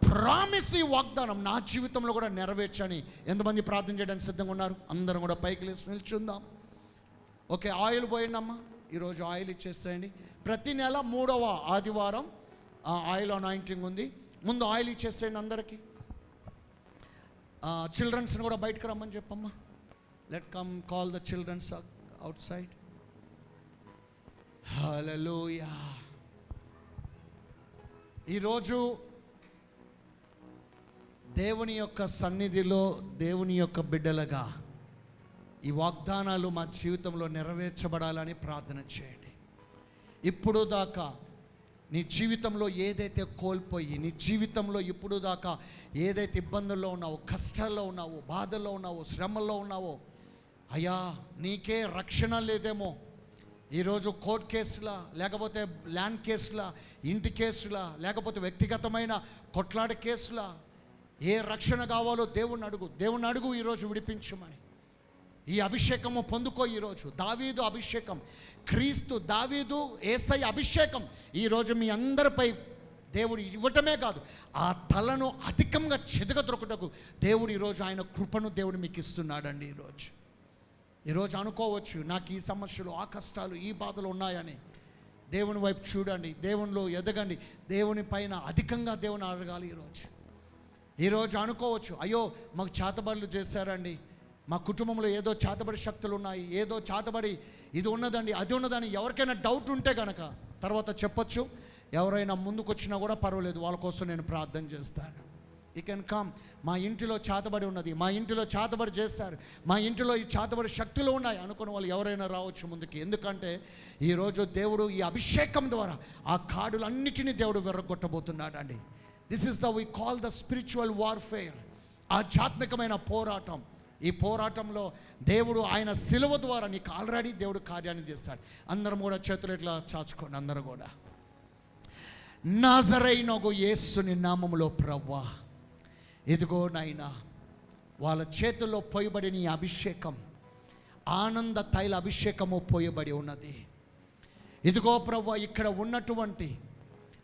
Speaker 2: ప్రామిస్, ఈ వాగ్దానం నా జీవితంలో కూడా నెరవేర్చని ఎంతమంది ప్రార్థన చేయడానికి సిద్ధంగా ఉన్నారు? అందరం కూడా పైకి లేచి నిల్చుందాం. ఓకే, ఆయిల్ పోయిందమ్మా, ఈరోజు ఆయిల్ ఇచ్చేసేయండి. ప్రతి నెల 3వ ఆదివారం ఆయిల్ అనాయింటింగ్ ఉంది. ముందు ఆయిల్ ఇచ్చేసేయండి అందరికీ. చిల్డ్రన్స్ని కూడా బయటకు రమ్మని చెప్పమ్మా. Let come call the childrens outside. Hallelujah. ఈరోజు దేవుని యొక్క సన్నిధిలో దేవుని యొక్క బిడ్డలుగా ఈ వాగ్దానాలు మా జీవితంలో నెరవేర్చబడాలని ప్రార్థన చేయండి. ఇప్పుడు దాకా నీ జీవితంలో ఏదైతే కోల్పోయి, నీ జీవితంలో ఇప్పుడు దాకా ఏదైతే ఇబ్బందుల్లో ఉన్నావో, కష్టాల్లో ఉన్నావో, బాధల్లో ఉన్నావో, శ్రమల్లో ఉన్నావో, అయ్యా నీకే రక్షణ లేదేమో. ఈరోజు కోర్టు కేసులా, లేకపోతే ల్యాండ్ కేసులా, ఇంటి కేసులా, లేకపోతే వ్యక్తిగతమైన కొట్లాడ కేసులా, ఏ రక్షణ కావాలో దేవుణ్ణి అడుగు ఈరోజు విడిపించమని. ఈ అభిషేకము పొందుకో. ఈరోజు దావీదు అభిషేకం, క్రీస్తు దావీదు యేసయ్య అభిషేకం ఈరోజు మీ అందరిపై దేవుడు ఇవ్వటమే కాదు, ఆ తలను అధికంగా చితగద్రొక్కుటకు దేవుడు ఈరోజు ఆయన కృపను దేవుడు మీకు ఇస్తున్నాడండి. ఈరోజు అనుకోవచ్చు, నాకు ఈ సమస్యలు, ఆ కష్టాలు, ఈ బాధలు ఉన్నాయని. దేవుని వైపు చూడండి, దేవునిలో ఎదగండి, దేవుని పైన అధికంగా దేవుని అడగాలి. ఈరోజు అనుకోవచ్చు, అయ్యో మాకు చేతబడులు చేశారండి, మా కుటుంబంలో ఏదో చేతబడి శక్తులు ఉన్నాయి, ఏదో చేతబడి ఇది ఉన్నదండి, అది ఉన్నదని ఎవరికైనా డౌట్ ఉంటే కనుక తర్వాత చెప్పొచ్చు. ఎవరైనా ముందుకు వచ్చినా కూడా పర్వాలేదు, వాళ్ళ కోసం నేను ప్రార్థన చేస్తాను. You can come. మా ఇంటిలో చేతబడి ఉన్నది, మా ఇంటిలో చేతబడి చేశారు, మా ఇంటిలో ఈ చేతబడి శక్తులు ఉన్నాయి అనుకున్న వాళ్ళు ఎవరైనా రావచ్చు ముందుకి. ఎందుకంటే ఈరోజు దేవుడు ఈ అభిషేకం ద్వారా ఆ కాడులన్నిటినీ దేవుడు విర్రగొట్టబోతున్నాడు అండి. This is the we call the spiritual warfare, ఆధ్యాత్మికమైన పోరాటం. ఈ పోరాటంలో దేవుడు ఆయన సిలువ ద్వారా నీకు ఆల్రెడీ దేవుడు కార్యాన్ని చేస్తాడు. అందరం కూడా చేతులు ఇట్లా చాచుకోండి. అందరూ కూడా నాజరైనగు యేసుని నామములో ప్రవ్వా, ఇదిగో నాయనా, వాళ్ళ చేతుల్లో పోయబడిన ఈ అభిషేకం, ఆనంద తైల అభిషేకము పోయబడి ఉన్నది. ఇదిగో ప్రవ్వా, ఇక్కడ ఉన్నటువంటి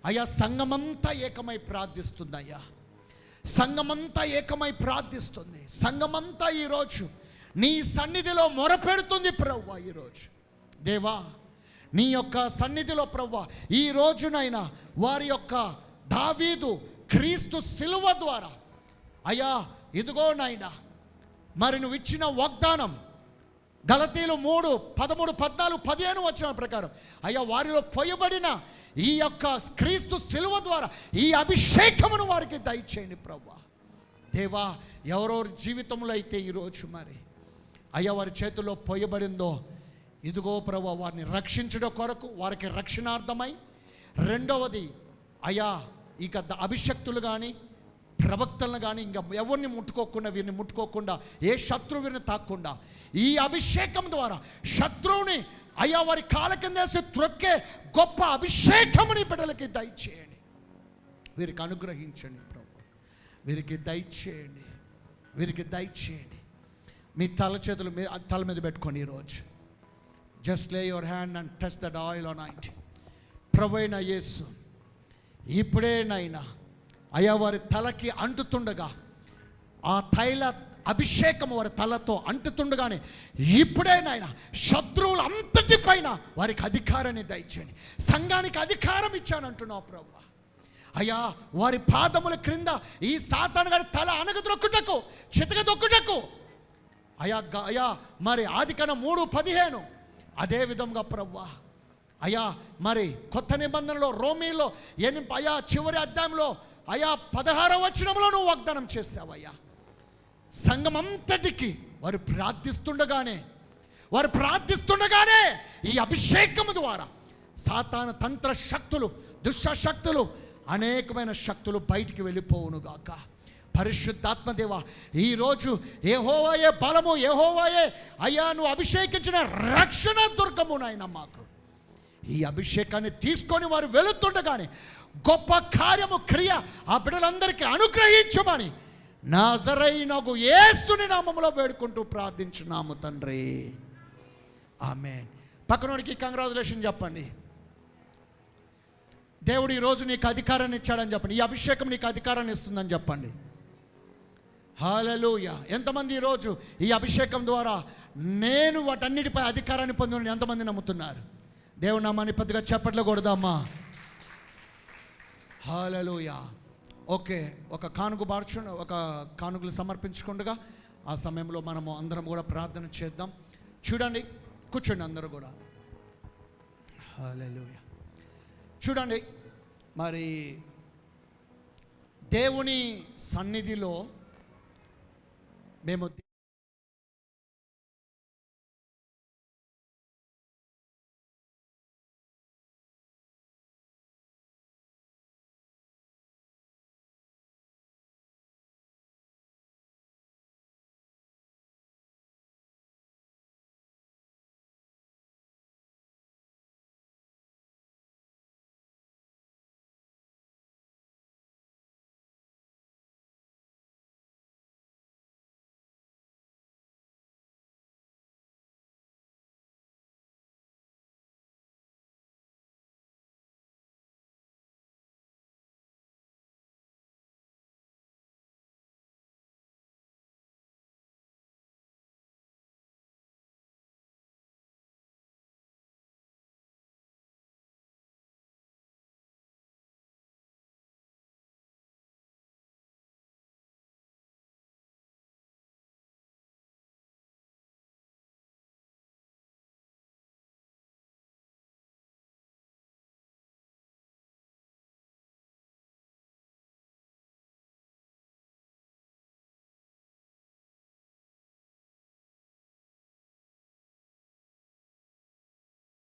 Speaker 2: అయ్యా సంఘమంతా ఏకమై ప్రార్థిస్తుంది. అయ్యా సంఘమంతా ఏకమై ప్రార్థిస్తుంది. సంఘమంతా ఈరోజు నీ సన్నిధిలో మొరపెడుతుంది ప్రభువా. ఈరోజు దేవా, నీ యొక్క సన్నిధిలో ప్రభువా, ఈ రోజునైనా వారి యొక్క దావీదు క్రీస్తు సిలువ ద్వారా అయ్యా ఇదిగో నాయనా, మరి నువ్వు ఇచ్చిన వాగ్దానం గలతీలు 3:13, 14, 15 వచ్చిన ప్రకారం అయ్యా వారిలో పోయబడిన ఈ యొక్క క్రీస్తు సిలువ ద్వారా ఈ అభిషేకమును వారికి దయచేయండి ప్రభువా. దేవా, ఎవరెవరి జీవితంలో అయితే ఈరోజు మరి అయ్యా వారి చేతుల్లో పోయబడిందో, ఇదిగో ప్రభువా, వారిని రక్షించడం కొరకు, వారికి రక్షణార్థమై. రెండవది అయ్యా, ఇక అభిషక్తులు కానీ ప్రవక్తలను కానీ ఇంకా ఎవరిని ముట్టుకోకుండా, వీరిని ముట్టుకోకుండా, ఏ శత్రువు వీరిని తాకుండా ఈ అభిషేకం ద్వారా శత్రువుని అయ్యా వారి కాళ్ళ కింద వేసి త్రొక్కే గొప్ప అభిషేకముని బిడ్డలకి దయచేయండి. వీరికి అనుగ్రహించండి ప్రభు, వీరికి దయచేయండి, వీరికి దయచేయండి. మీ చేతులు తల మీద పెట్టుకోండి. ఈరోజు just lay your hand and touch that oil on it. ప్రభు అయిన యేసు, ఇప్పుడేనైనా అయ్యా వారి తలకి అంటుతుండగా, ఆ తైల అభిషేకం వారి తలతో అంటుతుండగానే ఇప్పుడే నాయన శత్రువులు అంతటి పైన వారికి అధికారాన్ని దయచేయండి. సంఘానికి అధికారం ఇచ్చానంటున్నావు ప్రభువా. అయ్యా వారి పాదముల క్రింద ఈ సాతాను గారి తల అనగదొక్కుటకు, చితకదొక్కుటకు అయ్యా మరి ఆదికాండం 3:15 అదే విధంగా ప్రభువా. అయ్యా మరి కొత్త నిబంధనలో రోమీలో అయ్యా చివరి అధ్యాయంలో అయ్యా 16వ వచనంలో నువ్వు వాగ్దానం చేసావయ్యా. సంఘం అంతటికి వారు ప్రార్థిస్తుండగానే ఈ అభిషేకము ద్వారా సాతాను తంత్ర శక్తులు, దుష్ట శక్తులు, అనేకమైన శక్తులు బయటికి వెళ్ళిపోవునుగాక. పరిశుద్ధాత్మదేవ, ఈరోజు యెహోవాయే బలము, యెహోవాయే అయ్యా నువ్వు అభిషేకించిన రక్షణ దుర్గము నాయన. మాకు ఈ అభిషేకాన్ని తీసుకొని వారు వెళుతుండగానే గొప్ప కార్యము, క్రియ ఆ బిడ్డలందరికీ అనుగ్రహించమని నాజరైనగు యేసుని నామములో వేడుకుంటూ ప్రార్థించున్నాము తండ్రి, ఆమేన్. పక్కనోడికి కంగ్రాచులేషన్ చెప్పండి. దేవుడు ఈరోజు నీకు అధికారాన్ని ఇచ్చాడని చెప్పండి. ఈ అభిషేకం నీకు అధికారాన్ని ఇస్తుందని చెప్పండి. హల్లెలూయా. ఎంతమంది ఈరోజు ఈ అభిషేకం ద్వారా నేను వాటన్నిటిపై అధికారాన్ని పొందిన ఎంతమంది నమ్ముతున్నారు? దేవుని నామాన్ని పెద్దగా చప్పట్లు కొడదామా? హల్లెలూయా. ఓకే, ఒక కానుకలు సమర్పించుకుండగా ఆ సమయంలో మనము అందరం కూడా ప్రార్థన చేద్దాం. చూడండి, కూర్చోండి అందరూ కూడా. హల్లెలూయా. చూడండి, మరి దేవుని సన్నిధిలో మేము